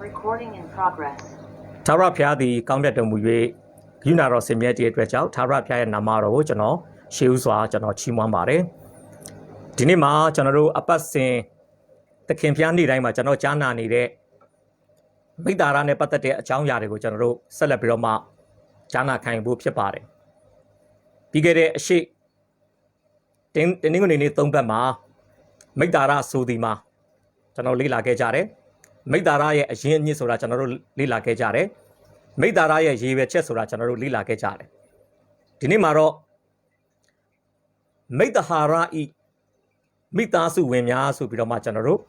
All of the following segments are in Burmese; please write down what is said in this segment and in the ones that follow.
Recording in progress. ထာဝရဘုရားသည်ကောင်းမြတ်တော်မူ၍ဂရုဏာတော်ဆင်မြဲခြင်းအတွက်ကြောင့်ထာဝရဘုရားရဲ့နာမတော်ကိုကျွန်တော်ရှေးဥစွာကျွန်တော်ချီးမွမ်းပါတယ်ဒီနေ့မှာကျွန်တော်တို့အပတ်စဉ်သခင်ဘုရားနေ့တိုင်းမှာကျွန်တော်ကြားနာနေတဲ့မိသားစုနဲ့ပတ်သက်တဲ့အကြောင်းအရာတွေကိုကျွန်တော်တို့ဆက်လက်ပြီးတော့မှကြားနာခံဖို့ဖြစ်ပါတယ်ပြီးခဲ့တဲ့အရှိတင်းငွေနေ့၃ပတ်မှာမိသားစုဆိုဒီမှာကျွန်တော်လေ့လာခဲ့ကြတယ်မိသားစုရဲ့အရင်းအမြစ်ဆိုတာကျွန်တော်တို့လေ့လာခဲ့ကြတယ်မိသားစုရဲ့ရည်ရွယ်ချက်ဆိုတာကျွန်တော်တို့လေ့လာခဲ့ကြတယ်ဒီနေ့မှာတော့မိသားဟာရဤမိသားစုဝင်များဆိုပြီးတော့မှကျွန်တော်တို့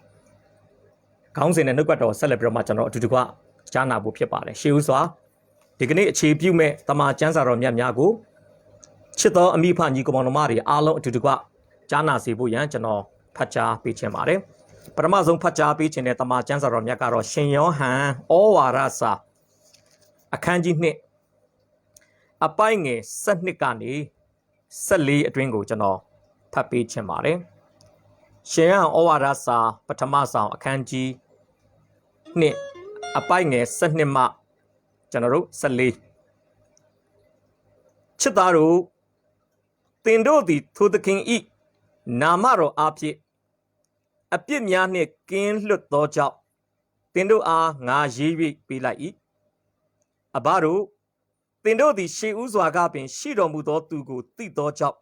ခေါင်းစဉ်နဲ့နှုတ်ကပတ်တော်ဆက်လက်ပြီးတော့မှကျွန်တော်အတူတကွကြားနာဖို့ဖြစ်ပါတယ်ရှေးဦးစွာဒီကနေ့အခြေပြုမဲ့တမန်ကျမ်းစာတော်မြတ်များကိုချစ်သောအမိဖညီကောင်တော်မတွေအားလုံးအတူတကွကြားနာစေဖို့ရန်ကျွန်တော်ဖတ်ကြားပေးခြင်းပါတယ်ပထမဆုံးဖတ်ကြားပေးခြင်းတဲ့တမန်ကျမ်းစာတော်မြတ်ကတော့ရှင်ယောဟန်ဩဝါဒစာအခန်းကြီး2အပိုင်းငယ်7ကနေ14အတွင်းကိုကျွန်တော်ဖတ်ပေးခြင်းပါတယ်ရှင်ယောဟန်ဩဝါဒစာပထမဆောင်အခန်းကြီး2အပိုင်းငယ်7မှကျွန်တော်တို့14ချစ်သားတို့သင်တို့သည်ထိုသခင်ဤနာမတော်အားဖြင့်အပြစ်များနှင့်ကင်းလွတ်သောကြောင့်သင်တို့အားငါရေး၍ပေးလိုက်၏အဘတို့သင်တို့သည်ရှေးဥစွာကပင်ရှိတော်မူသောသူကိုသိသောကြောင့်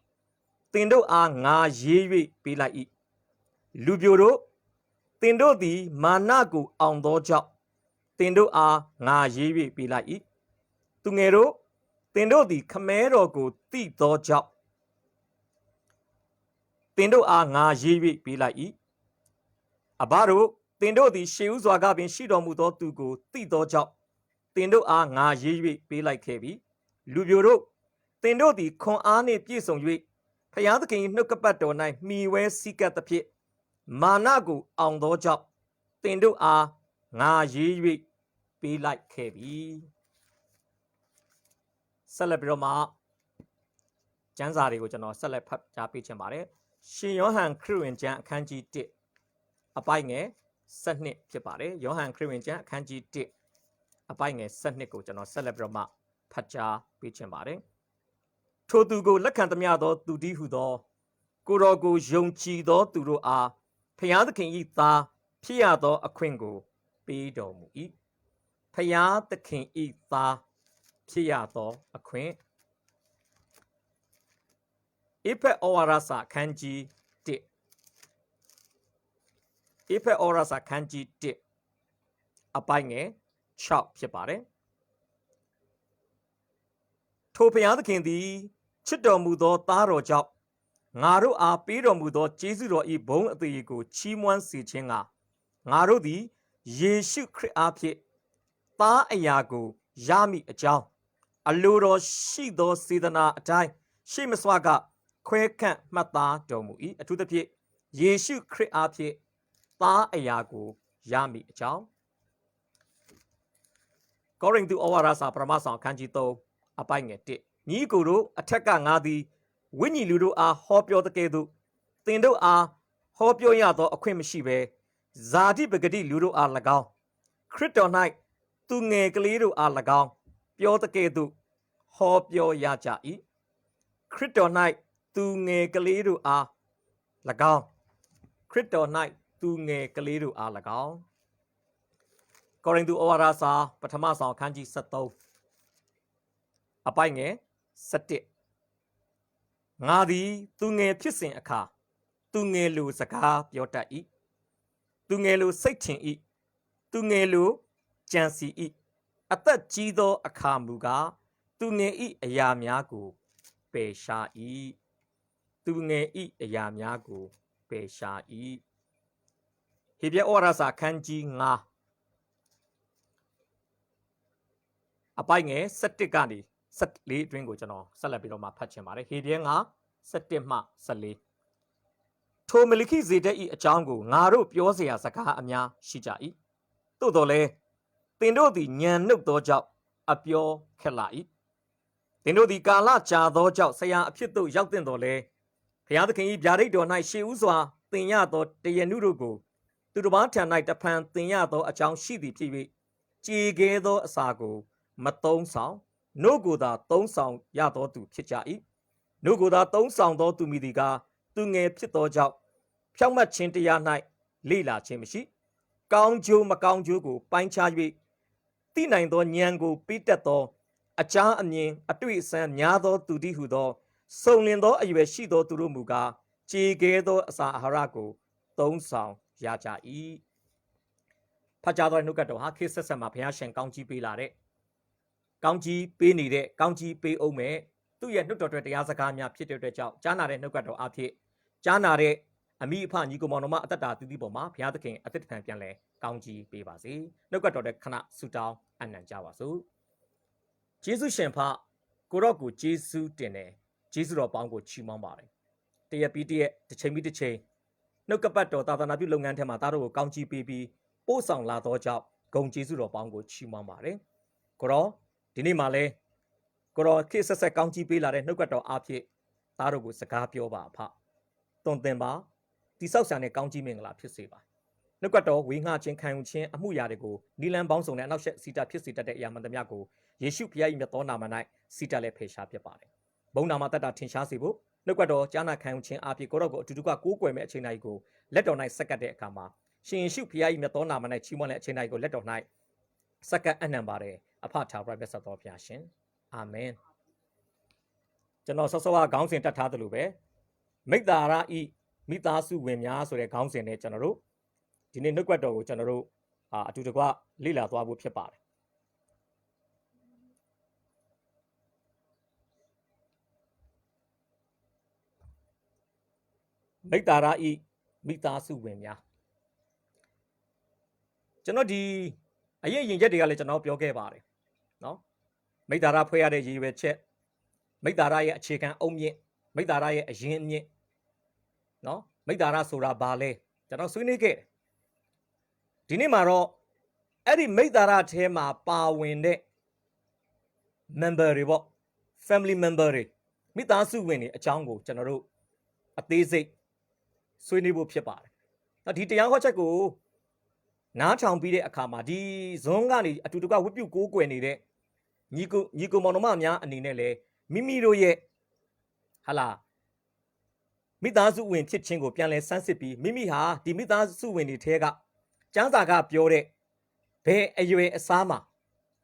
သင်တို့အားငါရေး၍ပေးလိုက်၏လူပြိုတို့သင်တို့သည်မာနကိုအောင်သောကြောင့်သင်တို့အားငါရေး၍ပေးလိုက်၏သူငယ်တို့သင်တို့သည်ခမဲတော်ကိုသိသောကြောင့်သင်တို့အားငါရေး၍ပေးလိုက်၏အဘတို့သင်တို့သည်ရှေးဥစွာကပင်ရှိတော်မူသောသူကိုသိသောကြောင့်သင်တို့အားငါရေး၍ပေးလိုက်ခဲ့ပြီလူပြိုတို့သင်တို့သည်ခွန်အားနှင့်ပြည့်စုံ၍ဖျားသခင်၏နှုတ်ကပတ်တော်၌မှီဝဲစည်းကပ်သဖြင့်မာနကိုအောင်သောကြောင့်သင်တို့အားငါရေး၍ပေးလိုက်ခဲ့ပြီဆက်လက်ပြီးတော့မှကျမ်းစာတွေကိုကျွန်တော်ဆက်လက်ဖတ်ကြားပေးချင်ပါတယ်ရှင်ယောဟန်ခရစ်ဝင်ကျမ်းအခန်းကြီး1အပိုင်းငယ်7ဖြစ်ပါတယ်ယောဟန်ခရစ်ဝင်ကျမ်းအခန်းကြီး1အပိုင်းငယ်7ကိုကျွန်တော်ဆက်လက်ပြီးတော့မှဖတ်ကြားပေးချင်ပါတယ်ထိုသူကိုလက်ခံသမျှသောသူတည်းဟုသောကိုတော်ကိုယုံကြည်သောသူတို့အားဖျားသခင်၏သားဖြစ်ရသောအခွင့်ကိုပေးတော်မူ၏ဖျားသခင်၏သားဖြစ်ရသောအခွင့်ဧဖက်ဩဝါဒစာအခန်းကြီး1ဧဖက်ဩဝါဒစာအခန်းကြီး1အပိုင်းငယ်6ဖြစ်ပါတယ်ထိုဘုရားသခင်သည်ချစ်တော်မူသောသားတော်ကြောင့်ငါတို့အားပေးတော်မူသောကျေးဇူးတော်၏ဘုန်းအသရေကိုချီးမွမ်းစေခြင်းကငါတို့သည်ယေရှုခရစ်အားဖြင့်သားအရာကိုရမည့်အကြောင်းအလိုတော်ရှိသောစေတနာအတိုင်းရှေ့မစွာကခွဲခန့်မှတ်သားတော်မူ၏အထူးသဖြင့်ယေရှုခရစ်အားဖြင့်သားအရာကိုရမည့်အကြောင်းကောရိန္သုဩဝါဒစာပထမဆောင်အခန်းကြီး3အပိုင်းငယ်1ညီကိုတို့အထက်ကငါသည်ဝိညာဉ်လူတို့အားဟောပြောတဲ့ကဲ့သို့သင်တို့အားဟောပြောရသောအခွင့်မရှိဘဲဇာတိပဂတိလူတို့အား၎င်းခရစ်တော်၌သူငယ်ကလေးတို့အား၎င်းပြောတဲ့ကဲ့သို့ဟောပြောရကြ၏ခရစ်တော်၌သူငယ်ကလေးတို့အား၎င်းခရစ်တော်၌သူငယ်ကလေးတို့အား၎င်းကောရိန္သုဩဝါဒစာပထမဆောင်အခန်းကြီး73အပိုင်းငယ်7ငါသည်သူငယ်ဖြစ်စဉ်အခါသူငယ်လိုစကားပြောတတ်၏သူငယ်လိုစိတ်ထင်၏သူငယ်လိုကြံစီ၏အသက်ကြီးသောအခါမူကားသူငယ်၏အရာများကိုပယ်ရှား၏သူငယ်၏အရာများကိုပယ်ရှား၏ဟေဗြဲဩဝါဒစာအခန်းကြီး9အပိုင်းငယ်7ကနေ14အတွင်းကိုကျွန်တော်ဆက်လက်ပြီးတော့မှဖတ်ချင်ပါတယ်ဟေဗြဲ9 7မှ14ထိုမလိခိဇေဒက်၏အကြောင်းကိုငါတို့ပြောเสียစကားအများရှိကြ၏သို့တော်လည်းသင်တို့သည်ညံနှုတ်သောကြောင့်အပြောခက်လာ၏သင်တို့သည်ကာလကြာသောကြောင့်ဆရာအဖြစ်သို့ရောက်သင့်တော်လဲဘုရားသခင်၏ဗျာဒိတ်တော်၌ရှေးဥစွာသင်ရသောတရနုတို့ကို သူတစ်ပါးထံ၌တဖန်သင်ရသောအကြောင်းရှိသည်ဖြစ်၍ကြေခဲသောအစာကိုမသုံးဆောင်နို့ကိုသာသုံးဆောင်ရသောသူဖြစ်ကြ၏နို့ကိုသာသုံးဆောင်သောသူမည်သည်ကားသူငယ်ဖြစ်သောကြောင့်ဖြောင့်မတ်ခြင်းတရား၌လေ့လာခြင်းမရှိကောင်းကျိုးမကောင်းကျိုးကိုပိုင်းခြား၍သိနိုင်သောဉာဏ်ကိုပေးတတ်သောအကြမ်းအမြင်အတွေ့အစမ်းများသောသူတည်းဟုသောစုံလင်သောအရွယ်ရှိသောသူတို့မူကားကြေခဲသောအစာအာဟာရကိုသုံးဆောင်ရကြ၏ဖတ်ကြားသောနှုတ်ကပတ်တော်ဟာခေတ်ဆက်ဆက်မှာဘုရားရှင်ကောင်းကြီးပေးလာတဲ့ကောင်းကြီးပေးနေတဲ့ကောင်းကြီးပေးအောင်မဲ့သူ့ရဲ့နှုတ်တော်တွေတရားစကားများဖြစ်တဲ့အတွက်ကြောင့်ကြားနာတဲ့နှုတ်ကပတ်တော်အဖြစ်ကြားနာတဲ့အမိအဖညီကောင်မောင်တို့မှအသက်တာတည်တည်ပေါ်မှာဘုရားသခင်အသက်ခံပြန်လဲကောင်းကြီးပေးပါစေနှုတ်ကပတ်တော်တဲ့ခဏဆုတောင်းအနံ့ကြပါစို့ယေရှုရှင်ဖကိုရော့ကိုယေရှုတင်တယ်ယေရှုတော်ပေါင်းကိုချီးမွမ်းပါတယ်တရက်ပြီးတရက်တစ်ချိန်ပြီးတစ်ချိန်နှုတ်ကပတ်တော်သာသနာပြုလုပ်ငန်းထဲမှာသားတို့ကိုကောင်းကြီးပေးပြီးပို့ဆောင်လာသောကြောင့်ဂုဏ်ကျေးဇူးတော်ပေါင်းကိုချီးမွမ်းပါတယ်ကိုရောဒီနေ့မှလဲကိုရောခေတ်ဆက်ဆက်ကောင်းကြီးပေးလာတဲ့နှုတ်ကပတ်တော်အားဖြင့်သားတို့ကိုစကားပြောပါအဖသွန်သင်ပါတိဆောက်ဆံတဲ့ကောင်းကြီးမင်္ဂလာဖြစ်စေပါနှုတ်ကပတ်တော်ဝေငှခြင်းခံယူခြင်းအမှုရာတွေကိုနီလန်ပေါင်းစုံနဲ့အနောက်ရှက်စီတာဖြစ်စေတတ်တဲ့အရာမှန်သမျှကိုယေရှုဖခင်၏မြတ်သောနာမ၌စီတာလည်းဖေရှားဖြစ်ပါတယ်ဘုန်းနာမတတ်တာထင်ရှားစေဖို့နှုတ်ကပတ်တော်ကြားနာခံယူခြင်းအားဖြင့်ကိုရောကိုအတူတူကကိုးကွယ်မဲ့အချိန်တိုင်းကိုလက်တော်၌ဆက်ကပ်တဲ့အခါမှာရှင်ယေရှုဖခင်၏မြတ်သောနာမ၌ချီးမွမ်းတဲ့အချိန်တိုင်းကိုလက်တော်၌ဆက်ကပ်အနံ့ပါတယ်အဖထာဝရမြတ်သောဘုရားရှင်အာမင်ကျွန်တော်ဆော့ဆော့ကခေါင်းစဉ်တက်ထားသလိုပဲမိတ္တာရဤမိသားစုဝင်များဆိုတဲ့ခေါင်းစဉ်နဲ့ကျွန်တော်တို့ဒီနေ့နှုတ်ကပတ်တော်ကိုကျွန်တော်တို့အတူတကွလေ့လာသွားဖို့ဖြစ်ပါတယ်မိတ္တာရဤမိသားစုဝင်များကျွန်တော်ဒီအရေးရင်ချက်တွေကလည်းကျွန်တော်ပြောခဲ့ပါတယ်နော်မိတ္တာရဖွဲ့ရတဲ့ရည်ရွယ်ချက်မိတ္တာရရဲ့အခြေခံအုတ်မြင့်မိတ္တာရရဲ့အရင်အမြင့်နော်မိတ္တာရဆိုတာဘာလဲကျွန်တော်ဆွေးနွေးခဲ့တယ်ဒီနေ့မှာတော့အဲ့ဒီမိတ္တာရထဲမှာပါဝင်တဲ့ member တွေပေါ့ family member တွေမိသားစုဝင်တွေအကြောင်းကိုကျွန်တော်တို့အသေးစိတ်ဆွေးနွေးဖို့ဖြစ်ပါတယ်။ဒီတရားဟောချက်ကိုနားထောင်ပြီးတဲ့အခါမှာဒီဇွန်းကနေအတူတကွဝတ်ပြုကိုးကွယ်နေတဲ့ညီကိုမောင်နှမများအနေနဲ့လည်းမိမိတို့ရဲ့ဟာလာမိသားစုဝင်ဖြစ်ခြင်းကိုပြန်လဲစမ်းစစ်ပြီးမိမိဟာဒီမိသားစုဝင်တွေထဲကကျမ်းစာကပြောတဲ့ဘယ်အရွယ်အစားမှာ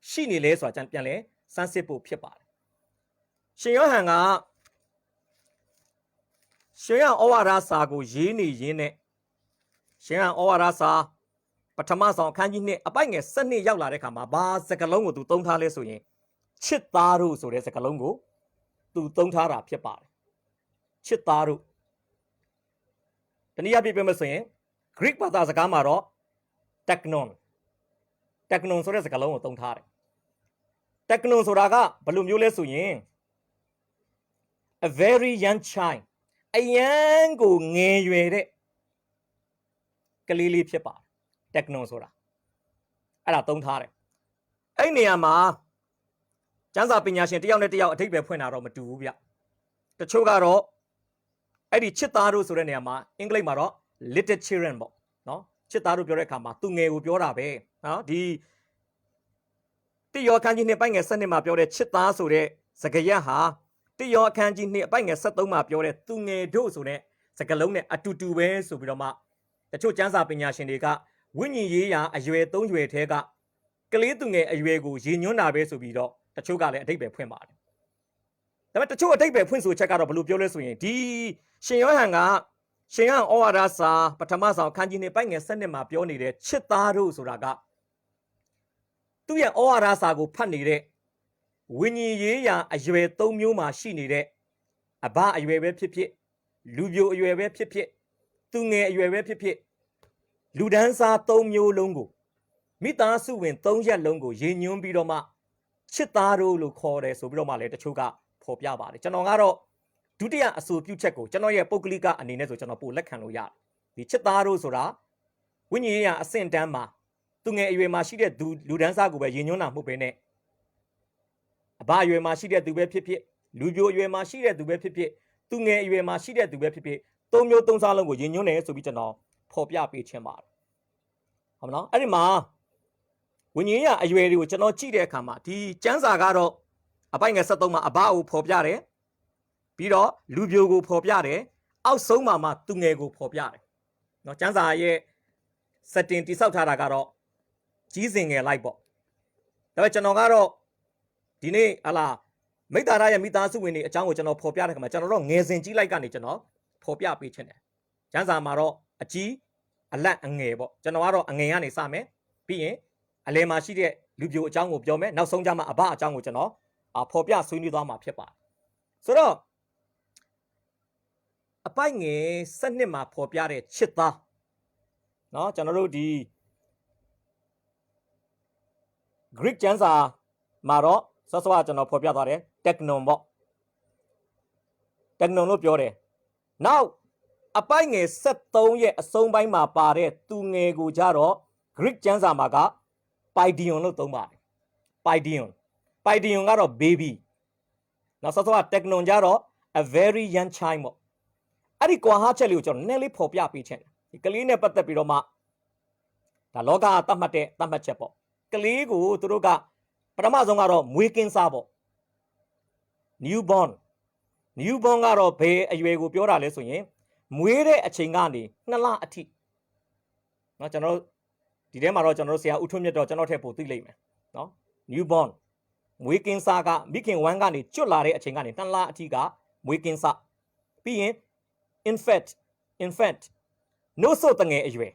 ရှိနေလဲဆိုတာပြန်လဲစမ်းစစ်ဖို့ဖြစ်ပါတယ်။ရှင်ယောဟန်ကရှင်ယောဟန်ဩဝါဒစာကိုရေးနေရင်းနဲ့ရှင်ယောဟန်ဩဝါဒစာပထမဆောင်အခန်းကြီး1အပိုက်ငယ်7ရောက်လာတဲ့အခါမှာဘာစကားလုံးကိုသူသုံးထားလဲဆိုရင်ချစ်သားတို့ဆိုတဲ့စကားလုံးကိုသူသုံးထားတာဖြစ်ပါတယ်ချစ်သားတို့တနည်းအားဖြင့်ပြောမယ်ဆိုရင် Greek ဘာသာစကားမှာတော့ teknon ဆိုတဲ့စကားလုံးကိုသုံးထားတယ် teknon ဆိုတာကဘယ်လိုမျိုးလဲဆိုရင် a very young child အယံကိုငယ်ရွယ်တဲ့ကလေးလေးဖြစ်ပါတယ် teknon ဆိုတာအဲ့ဒါသုံးထားတယ်အဲ့နေရာမှာကျမ်းစာပညာရှင်တယောက်နဲ့တယောက်အဓိပ္ပာယ်ဖွင့်တာတော့မတူဘူးဗျတချို့ကတော့အဲ့ဒီချစ်သားတို့ဆိုတဲ့နေရာမှာအင်္ဂလိပ်မှာတော့ little children ပေါ့နော်ချစ်သားတို့ပြောတဲ့အခါမှာသူငယ်ကိုပြောတာပဲနော်ဒီတိယောအခန်းကြီး2ပိုက်ငယ်7မှာပြောတဲ့ချစ်သားဆိုတဲ့စကားရပ်ဟာတိယောအခန်းကြီး2အပိုက်ငယ်73မှာပြောတဲ့သူငယ်တို့ဆိုတဲ့စကားလုံးနဲ့အတူတူပဲဆိုပြီးတော့မှတချို့ကျမ်းစာပညာရှင်တွေကဝိညာဉ်ရေးရာအရွယ်3ရွယ်ထဲကကလေးသူငယ်အရွယ်ကိုရည်ညွှန်းတာပဲဆိုပြီးတော့တချို့ကလည်းအဓိပ္ပာယ်ဖွင့်ပါတယ်ဒါပေမဲ့တချို့အဓိပ္ပာယ်ဖွင့်ဆိုချက်ကတော့ဘယ်လိုပြောလဲဆိုရင်ဒီရှင်ယောဟန်ကရှင်ယောဟန်ဩဝါဒစာပထမဆောင်အခန်းကြီး2ပိုက်ငယ်7မှာပြောနေတဲ့ချစ်သားတို့ဆိုတာကသူ့ရဲ့ဩဝါဒစာကိုဖတ်နေတဲ့ဝိညာဉ်ရေးရာအရွယ်3မျိုးမှာရှိနေတဲ့အဘအရွယ်ပဲဖြစ်ဖြစ်လူပြိုအရွယ်ပဲဖြစ်ဖြစ်သူငယ်အရွယ်ပဲဖြစ်ဖြစ်လူဒန်းစား3မျိုးလုံးကိုမိသားစုဝင်3ရက်လုံးကိုရည်ညွှန်းပြီးတော့မှချစ်သားတို့လို့ခေါ်တယ်ဆိုပြီးတော့မှလည်းတချို့ကဖော်ပြပါတယ်ကျွန်တော်ကတော့ဒုတိယအဆိုပြုချက်ကိုကျွန်တော်ရဲ့ပုဂ္ဂလိကအနေနဲ့ဆိုကျွန်တော်ပို့လက်ခံလို့ရတယ်ဒီချစ်သားတို့ဆိုတာဝိညာဉ်ရေးရာအဆင့်တန်းမှာသူငယ်အရွယ်မှာရှိတဲ့လူဒန်းစားကိုပဲရည်ညွှန်းတာမဟုတ်ဘဲနဲ့အဘအရွယ်မှာရှိတဲ့သူပဲဖြစ်ဖြစ်လူပြိုအရွယ်မှာရှိတဲ့သူပဲဖြစ်ဖြစ်သူငယ်အရွယ်မှာရှိတဲ့သူပဲဖြစ်ဖြစ်3မျိုး3စားလုံးကိုရည်ညွှန်းတယ်ဆိုပြီးကျွန်တော်ဖော်ပြပေးခြင်းပါတယ် ဟုတ်မနော်အဲ့ဒီမှာဝိညာဉ်ရအရွယ်တွေကိုကျွန်တော်ကြည့်တဲ့အခါမှာဒီကျမ်းစာကတော့အပိုင်ငယ်73မှာအဘကိုဖော်ပြတယ်ပြီးတော့လူပြိုကိုဖော်ပြတယ်အောက်ဆုံးမှာသူငယ်ကိုဖော်ပြတယ်နော်ကျမ်းစာရဲ့ setting တိဆောက်ထားတာကတော့ကြီးစင်ငယ်လိုက်ပေါ့ဒါပေမဲ့ကျွန်တော်ကတော့ဒီနေ့ဟလာမိသားရရဲ့မိသားစုဝင်တွေအကြောင်းကိုကျွန်တော်ဖော်ပြတဲ့အခါမှာကျွန်တော်တော့ငယ်စဉ်ကြီးလိုက်ကနေကျွန်တော်ဖော်ပြပေးခြင်းတယ်ကျမ်းစာမှာတော့အကြီးအလတ်အငယ်ပေါ့ကျွန်တော်ကတော့အငယ်ကနေစမယ်ပြီးရင်အလယ်မှာရှိတဲ့လူပြိုအကြောင်းကိုပြောမယ်နောက်ဆုံးကြမှာအဘအကြောင်းကိုကျွန်တော်ဖော်ပြဆွေးနွေးသွားမှာဖြစ်ပါတယ်ဆိုတော့အပိုက်ငယ်7မှာဖော်ပြတဲ့ချစ်သားเนาะကျွန်တော်တို့ဒီ Greek ကျမ်းစာမှာတော့ဆော့ဆော့ကျွန်တော်ဖော်ပြသွားတယ် technon ပေါ့ technon လို့ပြောတယ်နောက်အပိုက်ငယ်73ရဲ့အဆုံးပိုင်းမှာပါတဲ့သူငယ်ကိုကြတော့ Greek ကျမ်းစာမှာက paidion လို့သုံးပါတယ် paidion ကတော့ baby နောက်ဆော့ဆော့ technon ကြတော့ a very young child ပေါ့အဲ့ဒီကွာဟချက်လေးကိုကျွန်တော်နည်းနည်းလေးဖော်ပြပေးချင်တယ်ဒီကလေးနဲ့ပတ်သက်ပြီးတော့မှဒါလောကသတ်မှတ်တဲ့သတ်မှတ်ချက်ပေါ့ကလေးကိုသူတို့ကပထမဆုံးကတော့မွေးကင်းစားပေါ့ newborn ကတော့ဘယ်အရွယ်ကိုပြောတာလဲဆိုရင်မွေးတဲ့အချိန်ကနေ2လအထိเนาะကျွန်တော်ဒီထဲမှာတော့ကျွန်တော်ဆရာဦးထွန်းမြတ်တော့ကျွန်တော်ထည့်ပို့သိလိမ့်မယ်เนาะ newborn မွေးကင်းစားကမိခင်ဝမ်းကနေကျွတ်လာတဲ့အချိန်ကနေ2လအထိကမွေးကင်းစားပြီးရင်infant နို့ဆိုတငယ်အရွယ်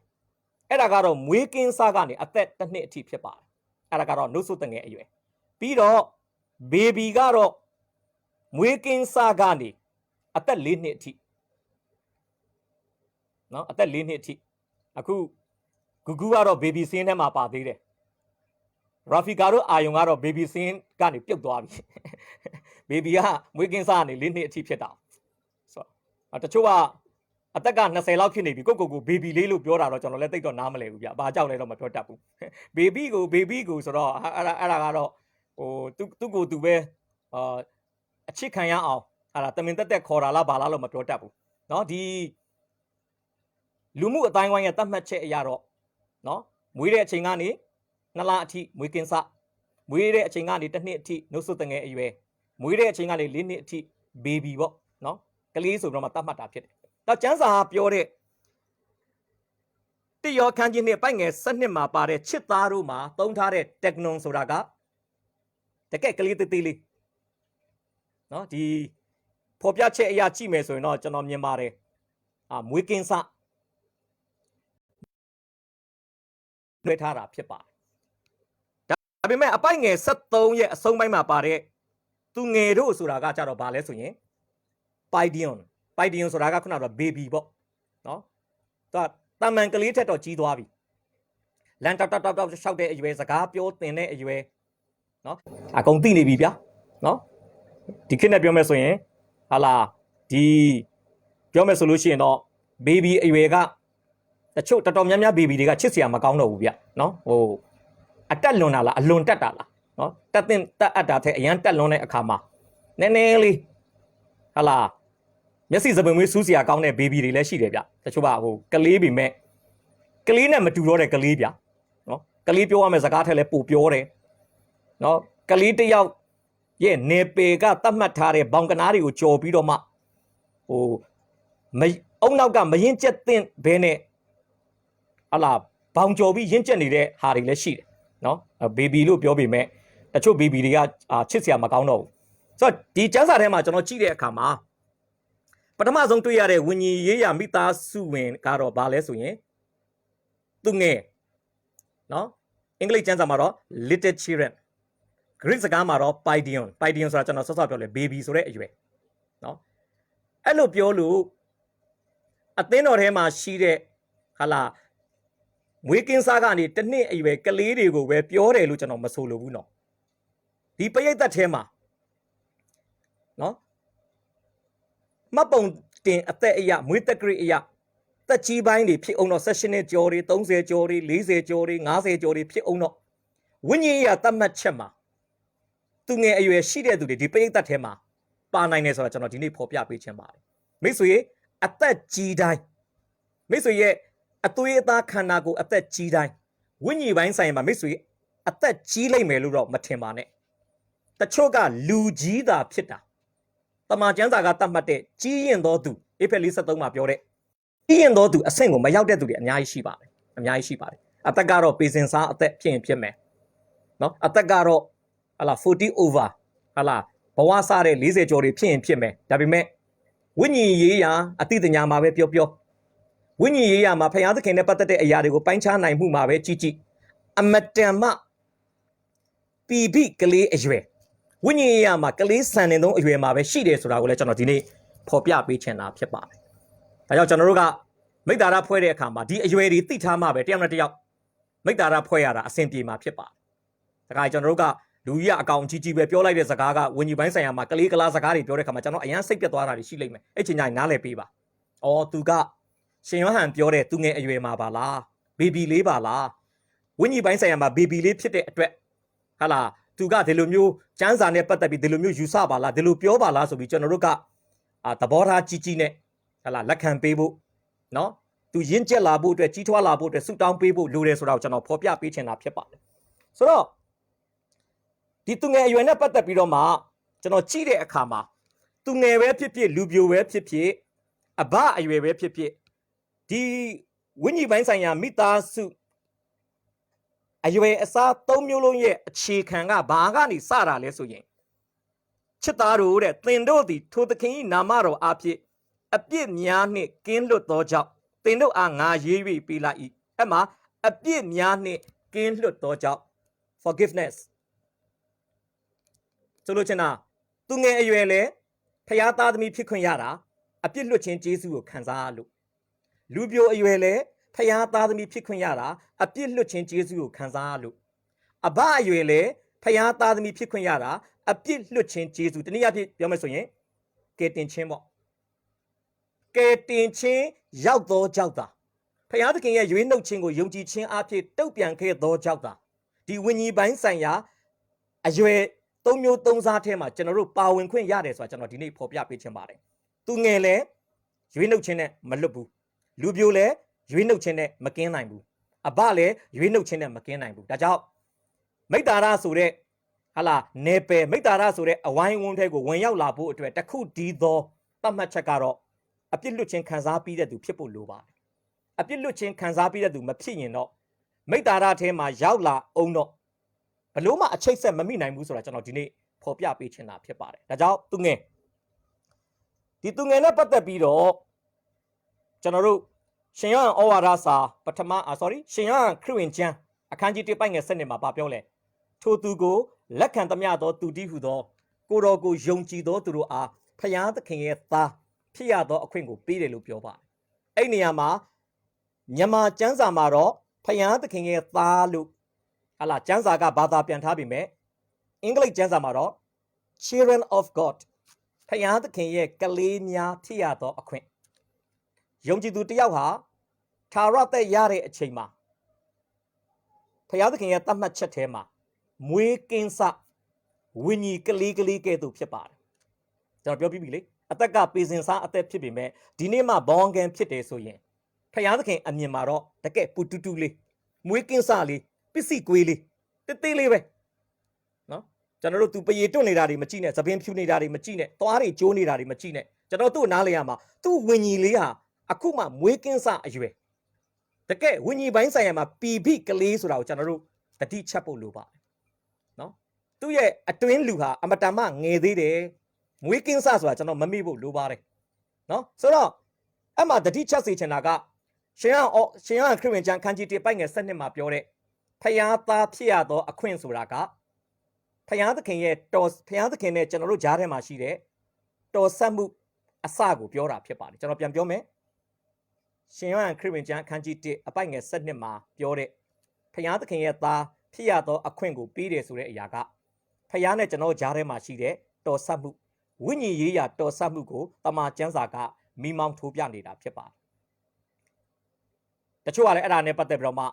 အဲ့ဒါကတော့မွေးကင်းစားကနေအသက်1နှစ်အထိဖြစ်ပါတယ်အဲ့ဒါကတော့နို့ဆိုတငယ်အရွယ်ပြီးတော့ baby ကတော့မွေးကင်းစားကနေအသက်4နှစ်အထိနော်အသက်4နှစ်အထိအခုဂူဂူကတော့ baby စင်းထဲမှာပါသေးတယ်ရာဖီကာတို့အာယုံကတော့ baby စင်းကနေပြုတ်သွားပြီ baby ကမွေးကင်းစားကနေ4နှစ်အထိဖြစ်တာဆိုတော့တချို့ကအသက်က20လောက်ဖြစ်နေပြီကိုကို baby လေးလို့ပြောတာတော့ကျွန်တော်လည်းသိတော့နားမလည်ဘူးဗျဘာကြောင့်လဲတော့မပြောတတ်ဘူး baby ကိုဆိုတော့အဲ့ဒါကတော့ဟိုသူ့ကိုသူပဲအချစ်ခံရအောင်အဲ့ဒါတမင်တက်ခေါ်တာလားဘာလားလို့မပြောတတ်ဘူးเนาะဒီလူမှုအတိုင်းဝိုင်းရဲ့တတ်မှတ်ချက်အရာတော့เนาะမွေးတဲ့အချိန်ကနေ2လအထိမွေးကင်းစမွေးတဲ့အချိန်ကနေ1နှစ်အထိနှုတ်ဆွတငယ်အရွယ်မွေးတဲ့အချိန်ကနေ4နှစ်အထိ baby ပေါ့เนาะကလေးဆိုတော့မှတတ်မှတ်တာဖြစ်တယ်တော့ကျမ်းစာပြောတဲ့တိယောခန်းကြီးနှစ်ပိုက်ငယ်7နှစ်မှာပါတဲ့ချစ်သားတို့မှာသုံးထားတဲ့ technon ဆိုတာကတကက်ကလေးသေးသေးလေးเนาะဒီဖော်ပြချက်အရာကြည့်မယ်ဆိုရင်တော့ကျွန်တော်မြင်ပါတယ်မွေးကင်းစလွှဲထားတာဖြစ်ပါတယ်ဒါပေမဲ့အပိုက်ငယ်73ရဲ့အဆုံးပိုင်းမှာပါတဲ့သူငယ်တို့ဆိုတာကကြတော့ဗာလဲဆိုရင် paidion ဆိုတာကခုနကတော့ baby ပေါ့နော်သူကတာမန်ကလေးထက်တော့ကြီးသွားပြီလန်တောက်ရှောက်တဲ့အရွယ်စကားပြောတင်တဲ့အရွယ်နော်အကုန်သိနေပြီဗျာနော်ဒီခေတ်နဲ့ပြောမယ်ဆိုရင်ဟာလာဒီပြောမယ်ဆိုလို့ရှိရင်တော့ baby အရွယ်ကတချို့တော်တော်များများ baby တွေကချစ်စရာမကောင်းတော့ဘူးဗျနော်ဟိုအတက်လွန်တာလားအလွန်တက်တာလားနော်တက်အပ်တာထဲအရန်တက်လွန်တဲ့အခါမှာနည်းနည်းလေးဟာလာမျက်စိစပင်မွေးစူးစရာကောင်းတဲ့ baby တွေလည်းရှိတယ်ဗျတချို့ကဟိုကလေးပေမဲ့ကလေးနဲ့မတူတော့တဲ့ကလေးဗျနော်ကလေးပြောရမယ့်စကားထက်လည်းပိုပြောတယ်နော်ကလေးတစ်ယောက်ရဲ့နေပေကတတ်မှတ်ထားတဲ့ဘောင်ကနားတွေကိုကြော်ပြီးတော့မှဟိုအုံနောက်ကမရင်ကျက်တဲ့ဘဲနဲ့ဟာလာဘောင်ကြော်ပြီးရင်ကျက်နေတဲ့ဟာတွေလည်းရှိတယ်နော် baby လို့ပြောပေမဲ့တချို့ baby တွေကချစ်စရာမကောင်းတော့ဘူးဆိုတော့ဒီကျမ်းစာထဲမှာကျွန်တော်ကြည့်တဲ့အခါမှာပထမဆုံးတွေ့ရတဲ့ဝိညာဉ်ရေးရာမိသားစုဝင်ကတော့ဘာလဲဆိုရင်သူငယ်နော်အင်္ဂလိပ်ကျမ်းစာမှာတော့ little children Greek စကားမှာတော့ paidion ဆိုတာကျွန်တော်ဆော့ပြောလဲ baby ဆိုတဲ့အရွယ်နော်အဲ့လိုပြောလို့အသင်းတော်ထဲမှာရှိတဲ့ဟာလာမွေးကင်းစားကနေတစ်နှစ်အရွယ်ကလေးတွေကိုပဲပြောတယ်လို့ကျွန်တော်မဆိုလိုဘူးနော်ဒီပရိသတ်ထဲမှာနော်မပုံတင်အသက်အရာမွေးတက်ကရိအရာတက်ကြီးပိုင်းတွေဖြစ်အောင်တော့16နှစ်ကျော်တွေ30ကျော်တွေ40ကျော်တွေ50ကျော်တွေဖြစ်အောင်တော့ဝိညာဉ်ရေးတတ်မှတ်ချက်မှာသူငယ်အရွယ်ရှိတဲ့သူတွေဒီပရိသတ်ထဲမှာပါနိုင်တယ်ဆိုတော့ကျွန်တော်ဒီနေ့ဖော်ပြပေးခြင်းပါတယ်မိတ်ဆွေအသက်ကြီးတိုင်းမိတ်ဆွေရဲ့အသွေးအသားခန္ဓာကိုယ်အသက်ကြီးတိုင်း ဝိညာဉ်ပိုင်းဆိုင်မှာမိတ်ဆွေအသက်ကြီးလိုက်မယ်လို့တော့မထင်ပါနဲ့တချို့ကလူကြီးသာဖြစ်တာတမန်ကျမ်းစာကတတ်မှတ်တဲ့ကြီးရင်သောသူအေဖက်53မှာပြောတဲ့ကြီးရင်သောသူအဆင့်ကိုမရောက်တဲ့သူတွေအများကြီးရှိပါတယ်အများကြီးရှိပါတယ်အသက်ကတော့ပေစင်စားအသက်ဖြစ်ရင်ဖြစ်မယ်နော်အသက်ကတော့ဟာလား40 over ဟာလားဘဝစားတဲ့40ကျော်တွေဖြစ်ရင်ဖြစ်မယ်ဒါပေမဲ့ဝိညာဉ်ရေးရာအတိတ်ညာမှာပဲပြောဝိညာဉ်ရေးရာမှာဖခင်သခင်နဲ့ပတ်သက်တဲ့အရာတွေကိုပိုင်းခြားနိုင်မှုမှာပဲကြည့်အမတန်မှပီပိကလေးအရွယ်ဝိညာဉ်ရေးရာမှာကလေးဆန်နေသောအရွယ်မှာပဲရှိတယ်ဆိုတာကိုလည်းကျွန်တော်ဒီနေ့ဖော်ပြပေးချင်တာဖြစ်ပါတယ်ဒါကြောင့်ကျွန်တော်တို့ကမိတ္တာရဖွဲ့တဲ့အခါမှာဒီအရွယ်တွေသိထားမှပဲတယောက်နဲ့တယောက်မိတ္တာရဖွဲ့ရတာအဆင်ပြေမှာဖြစ်ပါတယ်ဒါကကျွန်တော်တို့ကလူကြီးကအကောင်ကြီးပဲပြောလိုက်တဲ့စကားကဝိညာဉ်ပိုင်းဆိုင်ရာမှာကလေးကလားစကားတွေပြောတဲ့အခါမှာကျွန်တော်အရန်စိတ်ပြတ်သွားတာတွေရှိလိမ့်မယ်အဲ့ချိန်ကျရင်နားလည်ပေးပါ။အော်သူကရှင်ယောဟန်ပြောတဲ့သူငယ်အရွယ်မှာပါလားဘေဘီလေးပါလားဝိညာဉ်ပိုင်းဆိုင်ရာမှာဘေဘီလေးဖြစ်တဲ့အတွက်ဟာလားသူကဒီလိုမျိုးကျမ်းစာနဲ့ပတ်သက်ပြီးဒီလိုမျိုးယူဆပါလားဒီလိုပြောပါလားဆိုပြီးကျွန်တော်တို့ကသဘောထားကြီးနဲ့ဟာလားလက်ခံပေးဖို့နော်သူရင့်ကျက်လာဖို့အတွက်ကြီးထွားလာဖို့အတွက်ဆုတောင်းပေးဖို့လိုတယ်ဆိုတာကိုကျွန်တော်ဖော်ပြပေးချင်တာဖြစ်ပါတယ်ဆိုတော့ဒီသူငယ်အရွယ်နဲ့ပတ်သက်ပြီးတော့မှကျွန်တော်ကြည့်တဲ့အခါမှာသူငယ်ပဲဖြစ်ဖြစ်လူပြိုပဲဖြစ်ဖြစ်အဘအရွယ်ပဲဖြစ်ဖြစ်ဒီဝိညာဉ်ပိုင်းဆိုင်ရာမိသားစုအရွယ်အစား၃မျိုးလုံးရဲ့အခြေခံကဘာကနေစတာလဲဆိုရင်ချစ်သားတို့တဲ့သင်တို့သည်ထိုသခင်၏နာမတော်အဖြစ်အပြစ်များနှင့်ကင်းလွတ်သောကြောင့်သင်တို့အားငါရေး၍ပေးလိုက်၏အဲ့မှာအပြစ်များနှင့်ကင်းလွတ်သောကြောင့် forgiveness ဆိုလို့ချင်တာသူငယ်အရွယ်လေဖျားသားသမီးဖြစ်ခွင့်ရတာအပြစ်လွတ်ခြင်းကျေးဇူးကိုခံစားလို့လူပြိုအရွယ်လေဖျားသားသမီးဖြစ်ခွင့်ရတာအပြစ်လွတ်ခြင်းကျေးဇူးကိုခံစားလို့အဘအရွယ်လေဖျားသားသမီးဖြစ်ခွင့်ရတာအပြစ်လွတ်ခြင်းကျေးဇူးတနည်းအားဖြင့်ပြောမယ်ဆိုရင်ကယ်တင်ခြင်းပေါ့ကယ်တင်ခြင်းရောက်သောကြောင့်သာဖျားသခင်ရဲ့ရွေးနှုတ်ခြင်းကိုယုံကြည်ခြင်းအဖြစ်တုတ်ပြန်ခဲ့သောကြောင့်သာဒီဝိညာဉ်ပိုင်းဆိုင်ရာအရွယ်သုံးမျိုးသုံးစားထဲမှာကျွန်တော်တို့ပါဝင်ခွင့်ရတယ်ဆိုတာကျွန်တော်ဒီနေ့ဖော်ပြပေးချင်ပါတယ်သူငယ်လဲရွေးနှုတ်ခြင်းနဲ့မလွတ်ဘူးလူပြိုလဲရွေးနှုတ်ခြင်းနဲ့မကင်းနိုင်ဘူးအဘလဲရွေးနှုတ်ခြင်းနဲ့မကင်းနိုင်ဘူးဒါကြောင့်မိတ္တာရဆိုတဲ့ဟာလာနေပယ်မိတ္တာရဆိုတဲ့အဝိုင်းဝန်းထဲကိုဝင်ရောက်လာဖို့အတွက်တခုတည်သောသတ်မှတ်ချက်ကတော့အပြစ်လွတ်ခြင်းခံစားပြီးတဲ့သူဖြစ်ဖို့လိုပါတယ်အပြစ်လွတ်ခြင်းခံစားပြီးတဲ့သူမဖြစ်ရင်တော့မိတ္တာရထဲမှာရောက်လာအောင်တော့ဘလို့မှအချိတ်ဆက်မမိနိုင်ဘူးဆိုတာကျွန်တော်ဒီနေ့ဖော်ပြပေးချင်တာဖြစ်ပါတယ်ဒါကြောင့်သူငယ်ဒီသူငယ်နဲ့ပတ်သက်ပြီးတော့ကျွန်တော်တို့ရှင်ယောဟန်ဩဝါဒစာပထမရှင်ယောဟန်ခရစ်ဝင်ကျမ်းအခန်းကြီး1ပိုက်ငယ်7မှာပြောလဲထိုသူကိုလက်ခံသမျှသောသူတည်းဟူသောကိုတော်ကိုယုံကြည်သောသူတို့အားဖျားသခင်ရဲ့သားဖြစ်ရသောအခွင့်ကိုပေးတယ်လို့ပြောပါတယ်အဲ့နေရာမှာမြန်မာကျမ်းစာမှာတော့ဖျားသခင်ရဲ့သားလို့ဟာလာကျမ်းစာကဘာသာပြန်ထားပြီမဲ့အင်္ဂလိပ်ကျမ်းစာမှာတော့ children of God ဖျားသခင်ရဲ့ကလေးများဖြစ်ရသောအခွင့်ယုံကြည်သူတယောက်ဟာထာဝရသက်ရတဲ့အချိန်မှာဖျားသခင်ရဲ့သတ်မှတ်ချက်ထဲမှာမွေးကင်းစဝိညာဉ်ကလေးကဲ့သို့ဖြစ်ပါတယ်ကျွန်တော်ပြောပြီးပြီလေအသက်ကပေစင်စားအသက်ဖြစ်ပေမဲ့ဒီနေ့မှဘောင်းကန်ဖြစ်တယ်ဆိုရင်ဖျားသခင်အမြင်မှာတော့တကယ်ပူတူလေးမွေးကင်းစလေးပစ္စည်းကွေးလေးတေးလေးပဲနော်ကျွန်တော်တို့သူပရေတွန့်နေတာတွေမကြည့်နဲ့သပင်ဖြူနေတာတွေမကြည့်နဲ့သွားတွေကျိုးနေတာတွေမကြည့်နဲ့ကျွန်တော်တို့နားလေရမှာသူ့ဝိညာဉ်လေးဟာအခုမှမွေးကင်းစအရွယ်တကယ်ဝိညာဉ်ပိုင်းဆိုင်ရာမှာပီဖိကလေးဆိုတာကိုကျွန်တော်တို့တတိချက်ဖို့လိုပါတယ်နော်သူ့ရဲ့အတွင်းလူဟာအမတန်မှငယ်သေးတယ်မွေးကင်းစဆိုတာကျွန်တော်မမေ့ဖို့လိုပါတယ်နော်ဆိုတော့အဲ့မှာတတိချက်စေချင်တာကရှင်ဟန်ခရစ်ဝင်ကျမ်းခန်းကြီး1ပိုက်ငယ်7မှာပြောတဲ့ဖျားသားဖြစ်ရသောအခွင့်ဆိုတာကဖျားသခင်ရဲ့ဖျားသခင်နဲ့ကျွန်တော်တို့ကြားထဲမှာရှိတဲ့တော်ဆက်မှုအစကိုပြောတာဖြစ်ပါတယ်ကျွန်တော်ပြန်ပြောမယ်ရှင်ယောဟန်ခရစ်ဝင်ကျမ်းခန်းကြီး1အပိုက်ငယ်7မှာပြောတဲ့ဖျားသခင်ရဲ့သားဖြစ်ရသောအခွင့်ကိုပေးတယ်ဆိုတဲ့အရာကဖျားနဲ့ကျွန်တော်ကြားထဲမှာရှိတဲ့တော်ဆက်မှုဝိညာဉ်ရေးရာတော်ဆက်မှုကိုတမန်ကျမ်းစာကမိမောင်းထိုးပြနေတာဖြစ်ပါတယ်တချို့ကလည်းအဲ့ဒါနဲ့ပတ်သက်ပြီးတော့မှ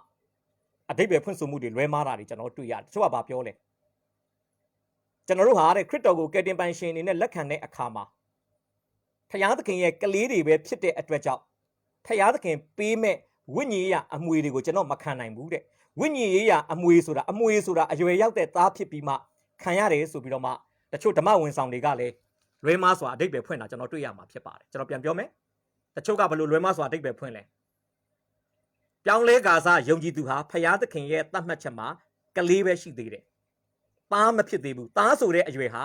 အဓိပ္ပာယ်ဖွင့်ဆိုမှုတွေလွဲမှားတာတွေကျွန်တော်တွေ့ရတယ်တချို့ကဘာပြောလဲကျွန်တော်တို့ဟာတဲ့ခရစ်တော်ကိုကယ်တင်ပိုင်ရှင်အနေနဲ့လက်ခံတဲ့အခါမှာဖျားသခင်ရဲ့ကလေးတွေပဲဖြစ်တဲ့အတွက်ကြောင့်ဖျားသခင်ပေးမဲ့ဝိညာဉ်ရေးရာအမွေတွေကိုကျွန်တော်မခံနိုင်ဘူးတဲ့ ဝိညာဉ်ရေးရအမွေဆိုတာအရွယ်ရောက်တဲ့သားဖြစ်ပြီးမှခံရတယ်ဆိုပြီးတော့မှတချို့ဓမ္မဝန်ဆောင်တွေကလည်းလွဲမားစွာအဓိပ္ပာယ်ဖွင့်တာကျွန်တော်တွေ့ရမှာဖြစ်ပါတယ်ကျွန်တော်ပြန်ပြောမယ်တချို့ကဘလို့လွဲမားစွာအဓိပ္ပာယ်ဖွင့်လဲပြောင်းလဲကာစားယုံကြည်သူဟာဖယားသခင်ရဲ့တတ်မှတ်ချက်မှာကလေးပဲရှိသေးတယ်သားမဖြစ်သေးဘူးသားဆိုတဲ့အရွယ်ဟာ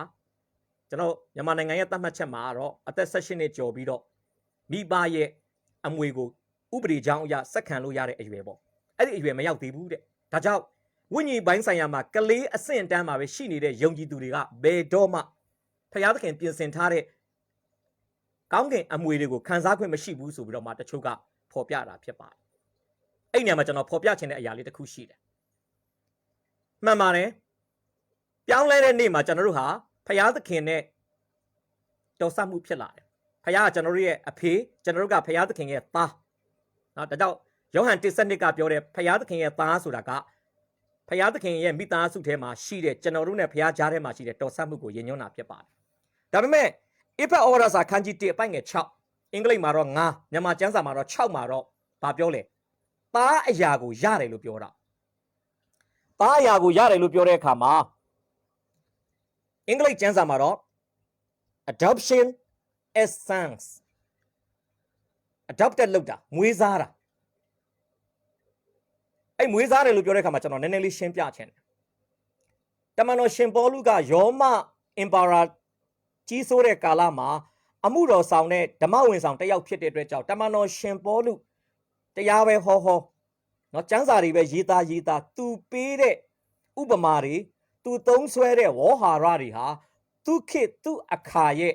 ကျွန်တော်မြန်မာနိုင်ငံရဲ့တတ်မှတ်ချက်မှာတော့အသက်16နှစ်ကျော်ပြီးတော့မိဘရဲ့အမွေကိုဥပဒေကြောင်းအရစက္ကန့်လို့ရတဲ့အရွယ်ပေါ့အဲ့ဒီအရွယ်မရောက်သေးဘူးတဲ့ဒါကြောင့်ဝိညာဉ်ပိုင်းဆိုင်ရာမှာကလေးအဆင့်အတန်းမှာပဲရှိနေတဲ့ယုံကြည်သူတွေကဘယ်တော့မှဖယားသခင်ပြင်ဆင်ထားတဲ့ကောင်းကင်အမွေတွေကိုခံစားခွင့်မရှိဘူးဆိုပြီးတော့မှတချို့ကဖော်ပြတာဖြစ်ပါတယ်အဲ့ဒီနေရာမှာကျွန်တော်ဖော်ပြချင်တဲ့အရာလေးတစ်ခုရှိတယ်မှန်ပါတယ်ပြောင်းလဲတဲ့နေ့မှာကျွန်တော်တို့ဟာဖယားသခင်နဲ့တော်ဆမှုဖြစ်လာတယ်ဖယားကကျွန်တော်တို့ရဲ့အဖေကျွန်တော်တို့ကဖယားသခင်ရဲ့သားနော်ဒါကြောင့်ယောဟန်1:2ကပြောတဲ့ဖယားသခင်ရဲ့သားဆိုတာကဖယားသခင်ရဲ့မိသားစုထဲမှာရှိတဲ့ကျွန်တော်တို့နဲ့ဖယားကြားထဲမှာရှိတဲ့တော်ဆမှုကိုယဉ်ညွှန်းတာဖြစ်ပါတယ်ဒါပေမဲ့ဧဖက်ဩဝါဒစာခန်းကြီး1အပိုင်ငယ်6အင်္ဂလိပ်မှာတော့9မြန်မာကျမ်းစာမှာတော့6မှာတော့ဗာပြောလဲသားအရာကိုရတယ်လို့ပြောတာသားအရာကိုရတယ်လို့ပြောတဲ့အခါမှာအင်္ဂလိပ်ကျမ်းစာမှာတော့ adoption as sons adopted လုပ်တာမွေးစားတာအဲ့မွေးစားတယ်လို့ပြောတဲ့အခါမှာကျွန်တော်နည်းနည်းလေးရှင်းပြချင်တယ်တမန်တော်ရှင်ပေါလုကယောမအင်ပါရာကြီးစိုးတဲ့ကာလမှာအမှုတော်ဆောင်တဲ့ဓမ္မဝင်ဆောင်တယောက်ဖြစ်တဲ့အတွက်ကြောင့်တမန်တော်ရှင်ပေါလုတရားပဲဟောနော်ကျမ်းစာတွေပဲရေးသားသူပေးတဲ့ဥပမာတွေသူသုံးဆွဲတဲ့ဝေါ်ဟာရတွေဟာသူခေတ်သူအခါရဲ့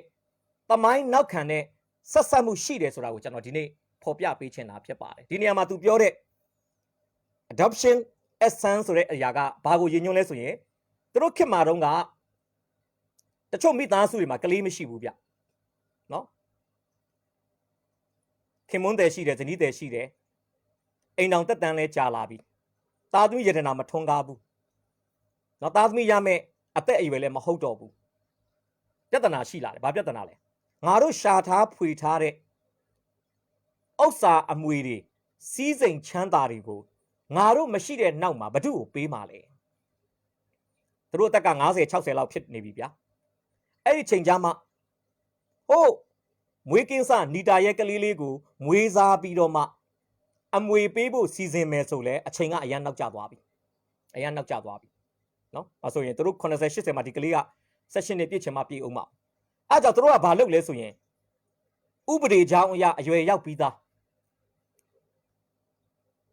တမိုင်းနောက်ခံတဲ့ဆက်ဆက်မှုရှိတယ်ဆိုတာကိုကျွန်တော်ဒီနေ့ဖော်ပြပေးချင်တာဖြစ်ပါတယ်ဒီနေရာမှာသူပြောတဲ့ adoption as son ဆိုတဲ့အရာကဘာကိုရည်ညွှန်းလဲဆိုရင်သူတို့ခေတ်မှာတုန်းကတချို့မိသားစုတွေမှာကလေးမရှိဘူးဗျနော်ခင်မွန်းတယ်ရှိတယ်ဇနီးတယ်ရှိတယ်အိမ်တော်တက်တန်းလဲကြာလာပြီသားသမီးယတနာမထွန်းကားဘူးနော်သားသမီးရမယ်အသက်အရွယ်လည်းမဟုတ်တော့ဘူးပြဿနာရှိလာတယ်ဘာပြဿနာလဲငါတို့ရှာထားဖွေထားတဲ့ဥစ္စာအမွေတွေစီးစိမ်ချမ်းသာတွေကိုငါတို့မရှိတဲ့နောက်မှာဘု து ကိုပေးမှလဲသူတို့အသက်က50 60လောက်ဖြစ်နေပြီဗျာအဲ့ဒီချိန်ကြမှာဟုတ်မွေးကင်းစနီတာရဲ့ကလေးလေးကိုမွေးစားပြီးတော့မှအမွေပေးဖို့စီစဉ်မယ်ဆိုလဲအချိန်ကအရန်နောက်ကျသွားပြီနော်အဲဆိုရင်တို့80 80မှာဒီကလေးက16နှစ်ပြည့်ချင်မှပြည့်အောင်မအဲ့ကြောင့်တို့ကဘာလုပ်လဲဆိုရင်ဥပဒေကြောင်းအရအရွယ်ရောက်ပြီးသား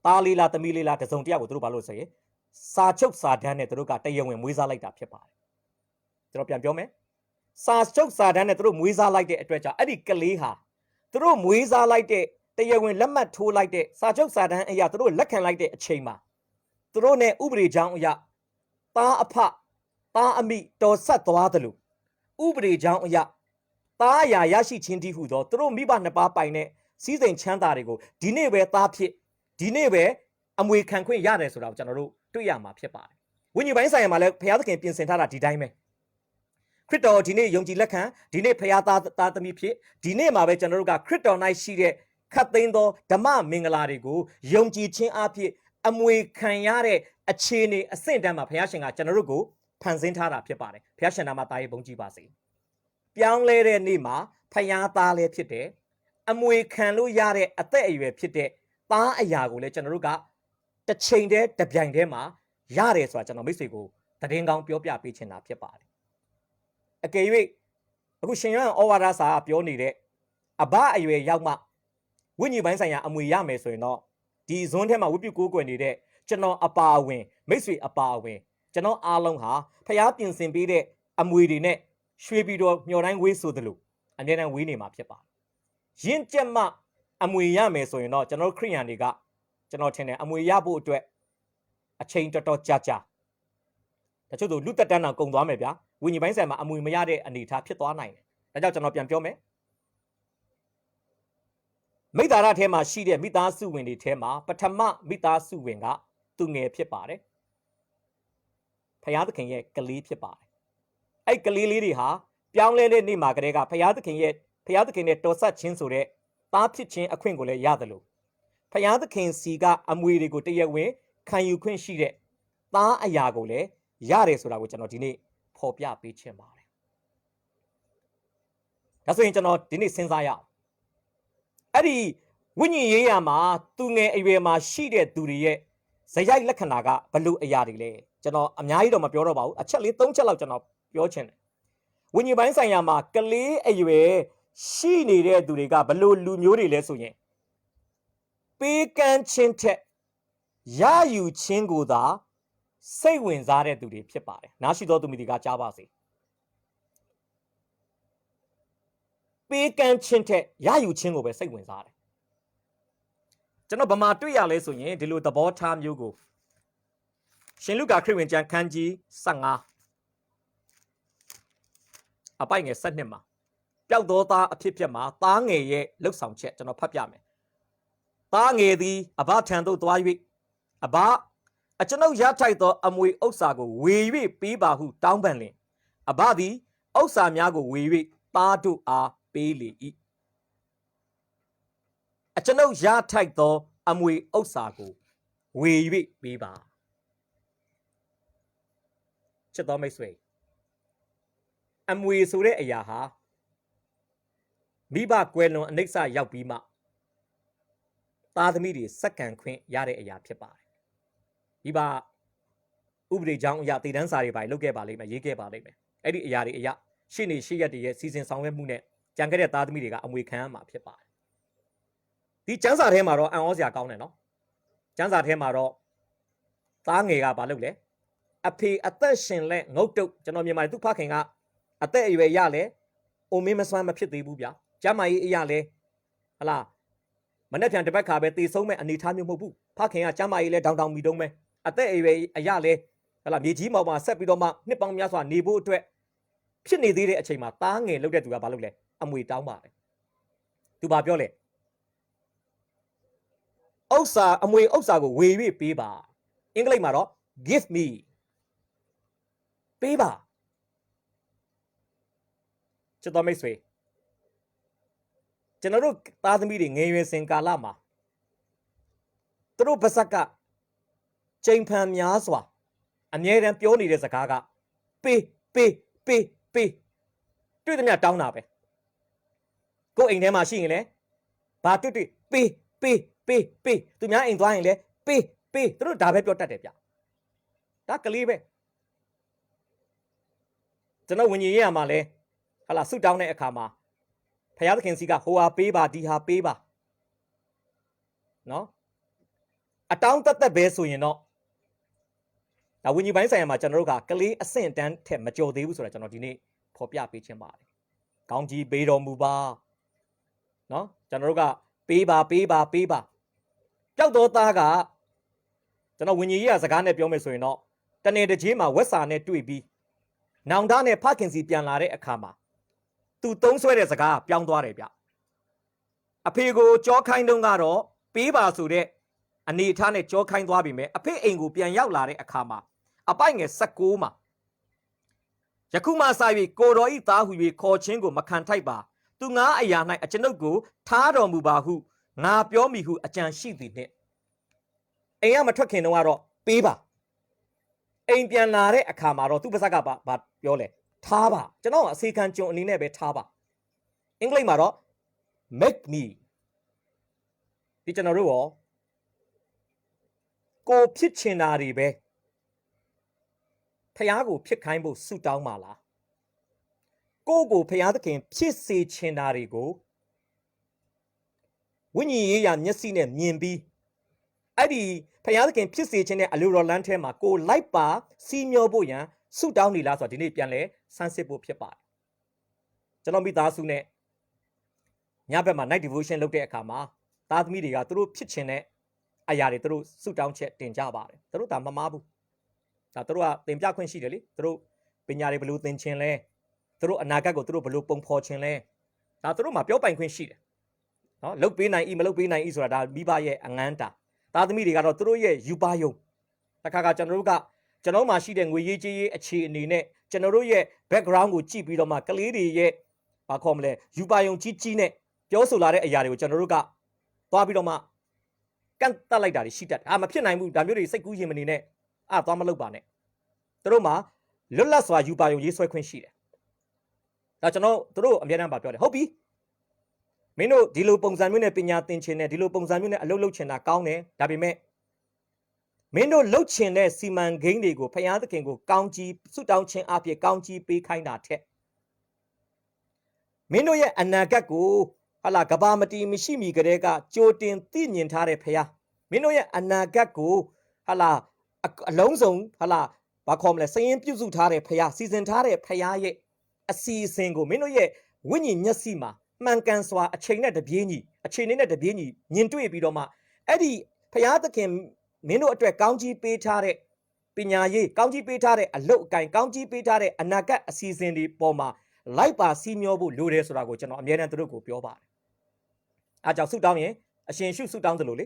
သားလေးလားသမီးလေးလားတစုံတယောက်ကိုတို့ဘာလို့ဆိုရင်စာချုပ်စာတမ်းနဲ့တို့ကတရားဝင်မွေးစားလိုက်တာဖြစ်ပါတယ်ကျွန်တော်ပြန်ပြောမယ်စာချုပ်စာတမ်းနဲ့တို့မွေးစားလိုက်တဲ့အတွက်ကြောင့်အဲ့ဒီကလေးဟာတို့မွေးစားလိုက်တဲ့တရားဝင်လက်မှတ်ထိုးလိုက်တဲ့စာချုပ်စာတမ်းအရာတို့လက်ခံလိုက်တဲ့အချိန်မှာတို့နဲ့ဥပဒေကြောင်းအရာသားအဖသားအမိတော်ဆက်သွားတယ်လို့ဥပဒေကြောင်းအရာသားအရာရရှိခြင်းတည်းဟုသောတို့မိဘနှစ်ပါးပိုင်တဲ့စီးစိမ်ချမ်းသာတွေကိုဒီနေ့ပဲသားဖြစ်ဒီနေ့ပဲအမွေခံခွင့်ရတယ်ဆိုတာကိုကျွန်တော်တို့တွေ့ရမှာဖြစ်ပါတယ်ဝိညာဉ်ပိုင်းဆိုင်ရာမှာလည်းဘုရားသခင်ပြင်ဆင်ထားတာဒီတိုင်းပဲခရစ်တော်ဒီနေ့ယုံကြည်လက်ခံဒီနေ့ဘုရားသားသမီးဖြစ်ဒီနေ့မှာပဲကျွန်တော်တို့ကခရစ်တော်၌ရှိတဲ့ခတ်သိမ်းသောဓမ္မမင်္ဂလာတွေကိုယုံကြည်ခြင်းအဖြစ်အမွေခံရတဲ့အခြေအနေအဆင့်တန်းမှာဘုရားရှင်ကကျွန်တော်တို့ကိုဖန်ဆင်းထားတာဖြစ်ပါတယ်ဘုရားရှင်နာမသားရဲ့ဘုန်းကြီးပါစေပြောင်းလဲတဲ့နေ့မှာဘုရားသားလည်းဖြစ်တယ်အမွေခံလို့ရတဲ့အသက်အရွယ်ဖြစ်တဲ့သားအရာကိုလည်းကျွန်တော်တို့ကတစ်ချိန်တည်းတစ်ပြိုင်တည်းမှာရတယ်ဆိုတာကျွန်တော်မိတ်ဆွေကိုသတင်းကောင်းပြောပြပေးချင်တာဖြစ်ပါတယ်အကယ်၍အခုရှင်ယောဟန်ဩဝါဒစာကပြောနေတဲ့အဘအရွယ်ရောက်မှဝိညာဉ်ပိုင်းဆိုင်ရာအမွေရမယ်ဆိုရင်တော့ဒီဇွန်းထဲမှာဝိပုကိုးကွယ်နေတဲ့ကျွန်တော်အပါအဝင်မိတ်ဆွေအပါအဝင်ကျွန်တော်အားလုံးဟာဖျားပြင်ဆင်ပေးတဲ့အမွေတွေနဲ့ရွှေပြီးတော့မျောတိုင်းဝေးဆိုသလိုအမြဲတမ်းဝေးနေမှာဖြစ်ပါတယ်ရင့်ကျက်မှအမွေရမယ်ဆိုရင်တော့ကျွန်တော်ခရိယန်တွေကကျွန်တော်ထင်တယ်အမွေရဖို့အတွက်အချိန်တော်တော်ကြာတချို့တို့လူတက်တန်းအောင်ကုန်သွားမယ်ဗျာဝိညာဉ်ပိုင်းဆိုင်မှာအမွေမရတဲ့အနေအထားဖြစ်သွားနိုင်တယ်ဒါကြောင့်ကျွန်တော်ပြန်ပြောမယ်မိသားစုထဲမှာရှိတဲ့မိသားစုဝင်တွေထဲမှာပထမမိသားစုဝင်ကသူငယ်ဖြစ်ပါတယ်ဖယားသခင်ရဲ့ကလေးဖြစ်ပါတယ်အဲ့ကလေးလေးတွေဟာပြောင်းလဲတဲ့နေ့မှာကတည်းကဖယားသခင်နဲ့တော်ဆက်ခြင်းဆိုတဲ့သားဖြစ်ခြင်းအခွင့်ကိုလည်းရတယ်လို့ဖယားသခင်စီကအမွေတွေကိုတရားဝင် ခံယူခွင့်ရှိတဲ့သားအရာကိုလည်းရတယ်ဆိုတာကိုကျွန်တော်ဒီနေ့ဖော်ပြပေးချင်ပါတယ်ဒါဆိုရင်ကျွန်တော်ဒီနေ့စဉ်းစားရအောင်အဲ့ဒီဝိညာဉ်ရေးရာမှာသူငယ်အရွယ်မှာရှိတဲ့သူတွေရဲ့ဇယိုက်လက္ခဏာကဘလို့အရာတွေလဲကျွန်တော်အများကြီးတော့မပြောတော့ပါဘူးအချက်လေး၃ချက်လောက်ကျွန်တော်ပြောချင်တယ်ဝိညာဉ်ပိုင်းဆိုင်ရာမှာကလေးအရွယ်ရှိနေတဲ့သူတွေကဘလို့လူမျိုးတွေလဲဆိုရင်ပေးကမ်းခြင်းထက်ရယူခြင်းကိုသာစိတ်ဝင်စားတဲ့သူတွေဖြစ်ပါတယ်နားရှိသောသူမိဒီကကြားပါစေပေးကမ်းခြင်းထက်ရယူခြင်းကိုပဲစိတ်ဝင်စားတယ်ကျွန်တော်ဗမာတွေ့ရလဲဆိုရင်ဒီလိုသဘောထားမျိုးကိုရှင်လုကာခရစ်ဝင်ကျမ်းခန်းကြီး15အပိုက်ငယ်7မှာပျောက်သောသားအဖြစ်ဖြစ်မှာသားငယ်ရဲ့လှုပ်ဆောင်ချက်ကျွန်တော်ဖတ်ပြမယ်သားငယ်သည်အဘထံသို့သွား၍အဘအကျွန်ုပ်ရထိုက်သောအမွေဥစ္စာကိုဝေ၍ပေးပါဟုတောင်းပန်လင်အဘသည်ဥစ္စာများကိုဝေ၍သားတို့အားပေးလေ၏အကျွန်ုပ်ရထိုက်သောအမွေဥစ္စာကိုဝေ၍ပေးပါချစ်တော်မိတ်ဆွေအမွေဆိုတဲ့အရာဟာမိဘကွယ်လွန်အနိစ္စရောက်ပြီးမှသားသမီးတွေစက္ကန့်ခွင့်ရတဲ့အရာဖြစ်ပါတယ်မိဘဥပဒေကြောင်းအရာတည်တန်းစာတွေပါလုပ်ခဲ့ပါလိမ့်မယ်ရေးခဲ့ပါလိမ့်မယ်အဲ့ဒီအရာတွေအရာရှေ့နေရှေ့ရက်တွေရဲ့စီစဉ်ဆောင်ရွက်မှုနဲ့ကြံခဲ့တဲ့သားသမီးတွေကအမွေခံရမှာဖြစ်ပါတယ်ဒီကျမ်းစာထဲမှာတော့အံ့ဩစရာကောင်းတယ်နော်ကျမ်းစာထဲမှာတော့သားငယ်ကဘာလုပ်လဲအဖေအသက်ရှင်လက်ငုတ်တုတ်ကျွန်တော်မြန်မာသူဖခင်ကအသက်အရွယ်ရလဲအိုမင်းမစွမ်းမဖြစ်သေးဘူးဗျာကျမ်းမာရေးအရာလဲဟလားမနေ့ပြန်တစ်ပတ်ခါပဲတည်ဆုံးမဲ့အနေထားမျိုးမဟုတ်ဘူးဖခင်ကကျမ်းမာရေးလဲတောင်မီတုံးပဲအသက်အရွယ်အရာလဲဟလားမြေကြီးမောင်မှာဆက်ပြီးတော့မှနှစ်ပေါင်းများစွာနေဖို့အတွက်ဖြစ်နေသေးတဲ့အချိန်မှာသားငယ်လုပ်တဲ့သူကဘာလုပ်လဲအမွေတောင်းပါတယ်သူဘာပြောလဲဥစ္စာအမွေဥစ္စာကိုဝေ၍ပေးပါအင်္ဂလိပ်မှာတော့ give me ပေးပါချစ်တော်မိတ်ဆွေကျွန်တော်တို့သားသမီးတွေငယ်ရွယ်စဉ်ကာလမှာသူတို့ပါဇက်ကချိန်ဖန်များစွာအမြဲတမ်းပြောနေတဲ့စကားကပေးတွေ့သမျှတောင်းတာပဲကိုယ်အိမ်ထဲမှာရှိရင်လဲဘာတွေ့ပေးသူများအိမ်သွားရင်လဲပေးသူတို့ဒါပဲပြောတတ်တယ်ဗျဒါကလေးပဲကျွန်တော်ဝิญဉ်ရေးရမှာလဲဟာလာဆုတောင်းတဲ့အခါမှာဖယားသခင်စီကဟိုဟာပေးပါဒီဟာပေးပါနော်အတောင်းတက်ပဲဆိုရင်တော့ဒါဝิญဉ်ပိုင်းဆိုင်ရာမှာကျွန်တော်တို့ကကလေးအဆင့်တန်းထက်မကျော်သေးဘူးဆိုတာကျွန်တော်ဒီနေ့ဖော်ပြပေးခြင်းပါတယ်ကောင်းကြီးပေးတော်မူပါနော်ကျွန်တော်တို့ကပေးပါပျောက်တော်သားကကျွန်တော်ဝิญဉ်ရေးရစကားနဲ့ပြောမယ်ဆိုရင်တော့တနေ့တစ်ချိန်မှာဝက်စာနဲ့တွေ့ပြီးနောင်တနဲ့ဖခင်စီပြန်လာတဲ့အခါမှာသူသုံးဆွဲတဲ့စကားပြောင်းသွားတယ်ဗျအဖေကိုကြောခိုင်းတုန်းကတော့ပေးပါဆိုတဲ့အနေအထားနဲ့ကြောခိုင်းသွားပြီမဲ့အဖေအိမ်ကိုပြန်ရောက်လာတဲ့အခါမှာအပိုက်ငယ်16မှာယခုမှစ၍ကိုတော်ဤသားဟူ၍ခေါ်ခြင်းကိုမခံထိုက်ပါသူငါအရာ၌အကျွန်ုပ်ကိုထားတော်မူပါဟုငါပြောမိဟုအကြံရှိသည်နှင့်အိမ်ကမထွက်ခင်တုန်းကတော့ပေးပါအိမ်ပြန်လာတဲ့အခါမှာတော့သူပါဇက်ကဘာပြောလဲထားပါကျွန်တော်အစီခံကြုံအနေနဲ့ပဲထားပါအင်္ဂလိပ်မှာတော့ make me ဒီကျွန်တော်တို့ရောကိုဖြစ်ချင်တာတွေပဲဖယားကိုဖြစ်ခိုင်းဖို့ဆုတောင်းပါလားကိုဖယားသခင်ဖြစ်စေချင်တာတွေကိုဝိညာဉ်ရေးရာမျက်စိနဲ့မြင်ပြီးအဲ့ဒီဖယားသခင်ဖြစ်စေခြင်းတဲ့အလိုတော်လမ်းထဲမှာကိုလိုက်ပါစီးမျောဖို့ရန်ဆုတောင်းနေလားဆိုတော့ဒီနေ့ပြန်လဲဆန်းစစ်ဖို့ဖြစ်ပါတယ်ကျွန်တော်မိသားစုနဲ့ညဘက်မှာ night devotion လုပ်တဲ့အခါမှာသားသမီးတွေကသူတို့ဖြစ်ခြင်းတဲ့အရာတွေသူတို့ဆုတောင်းချက်တင်ကြပါတယ်သူတို့ဒါမမားဘူးဒါသူတို့ကသင်ပြခွင့်ရှိတယ်လေသူတို့ပညာတွေဘလို့သင်ခြင်းလဲသူတို့အနာဂတ်ကိုသူတို့ဘလို့ပုံဖော်ခြင်းလဲဒါသူတို့မှာပြောပိုင်ခွင့်ရှိတယ်နော်လုတ်ပေးနိုင်မလုတ်ပေးနိုင်ဆိုတာဒါမိဘရဲ့အငန်းတာသားသမီးတွေကတော့သူတို့ရဲ့ယူပါယုံတခါကျွန်တော်တို့ကကျွန်တော်မှရှိတဲ့ငွေရေးကြေးရေးအခြေအနေနဲ့ကျွန်တော်တို့ရဲ့ background ကိုကြည့်ပြီးတော့မှကလေးတွေရဲ့ဘာခေါ်မလဲယူပါယုံကြီးနဲ့ပြောဆိုလာတဲ့အရာတွေကိုကျွန်တော်တို့ကသွားပြီးတော့မှ ကန့်တက်လိုက်တာတွေရှိတတ်တယ်မဖြစ်နိုင်ဘူးဒါမျိုးတွေစိတ်ကူးရင်မနေနဲ့သွားမလုပ်ပါနဲ့သူတို့မှာလွတ်လပ်စွာယူပါယုံရေးဆွဲခွင့်ရှိတယ်ဒါကျွန်တော်တို့အများအားပြောတယ်ဟုတ်ပြီမင်းတို့ဒီလိုပုံစံမျိုးနဲ့ပညာသင်ချင်တယ်ဒီလိုပုံစံမျိုးနဲ့အလုပ်လုပ်ချင်တာကောင်းတယ်ဒါပေမဲ့မင်းတို့လှုပ်ချင်တဲ့စီမံကိန်းတွေကိုဖျားသခင်ကိုကောင်းကြီးဆုတောင်းခြင်းအပြင်ကောင်းကြီးပေးခိုင်းတာထက်မင်းတို့ရဲ့အနာဂတ်ကိုကဘာမတီမရှိမီကလေးကကြိုတင်သိမြင်ထားတဲ့ဖျားမင်းတို့ရဲ့အနာဂတ်ကိုအလုံးစုံဘာခေါ်မလဲစရင်ပြုစုထားတဲ့ဖျားစီစဉ်ထားတဲ့ဖျားရဲ့အစီအစဉ်ကိုမင်းတို့ရဲ့ဝိညာဉ်မျက်စိမှာမှန်ကန်စွာအချိန်နဲ့တပြေးညီအခြေအနေနဲ့တပြေးညီမြင်တွေ့ပြီးတော့မှအဲ့ဒီဖျားသခင်မင်းတို့အတွက်ကောင်းကြီးပေးထားတဲ့ပညာရေးကောင်းကြီးပေးထားတဲ့အလုပ်အကိုင်ကောင်းကြီးပေးထားတဲ့အနာဂတ်အစီအစဉ်တွေပေါ်မှာလိုက်ပါစီးမျောဖို့လိုတယ်ဆိုတာကိုကျွန်တော်အမြဲတမ်းသူတို့ကိုပြောပါတယ်အားကြောင့်ဆုတောင်းရင်အရှင်ရှုဆုတောင်းသလိုလေ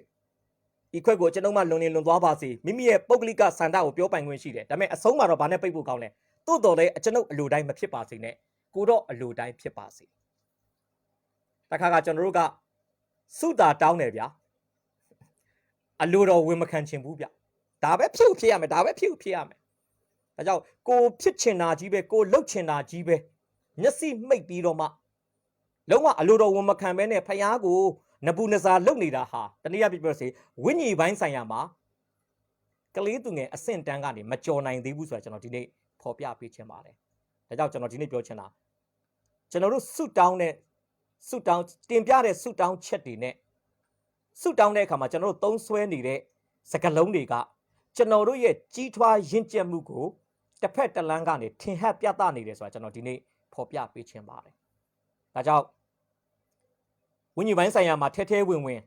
ဒီခွက်ကိုကျွန်တော်မှလွန်နေလွန်သွားပါစေမိမိရဲ့ပုဂ္ဂလိကဆန္ဒကိုပြောပိုင်ခွင့်ရှိတယ်ဒါပေမဲ့အဆုံးမှာတော့ဘာနဲ့ပိတ်ဖို့ကောင်းလဲသို့တော်လည်းကျွန်ုပ်အလိုတိုင်းမဖြစ်ပါစေနဲ့ကိုတော့အလိုတိုင်းဖြစ်ပါစေတခါကကျွန်တော်တို့ကဆုတာတောင်းတယ်ဗျာအလိုတော်ဝင်မခံချင်ဘူးဗျဒါပဲဖြစ်ရမယ်ဒါပဲဖြစ်ရမယ်ဒါကြောင့်ကိုဖြစ်ချင်တာကြီးပဲကိုလှုပ်ချင်တာကြီးပဲမျက်စိမှိတ်ပြီးတော့မှလုံးဝအလိုတော်ဝင်မခံဘဲနဲ့ဖျားကိုနဘူးနဇာလှုပ်နေတာဟာတနည်းအားဖြင့်ပြောစေဝိညာဉ်ပိုင်းဆိုင်ရာမှာကလေးသူငယ်အဆင့်တန်းကနေမကြော်နိုင်သေးဘူးဆိုတာကျွန်တော်ဒီနေ့ဖော်ပြပေးချင်ပါတယ်ဒါကြောင့်ကျွန်တော်ဒီနေ့ပြောချင်တာကျွန်တော်တို့ဆုတောင်းတင်ပြတဲ့ဆုတောင်းချက်တွေနဲ့ဆုတောင်းတဲ့အခါမှာကျွန်တော်တို့သုံးဆွဲနေတဲ့စကားလုံးတွေကကျွန်တော်တို့ရဲ့ကြီးထွားရင့်ကျက်မှုကိုတစ်ဖက်တစ်လမ်းကနေထင်ဟပ်ပြသနေတယ်ဆိုတာကျွန်တော်ဒီနေ့ဖော်ပြပေးချင်ပါတယ်ဒါကြောင့်ဝိညာဉ်ပိုင်းဆိုင်ရာမှာထဲဝင်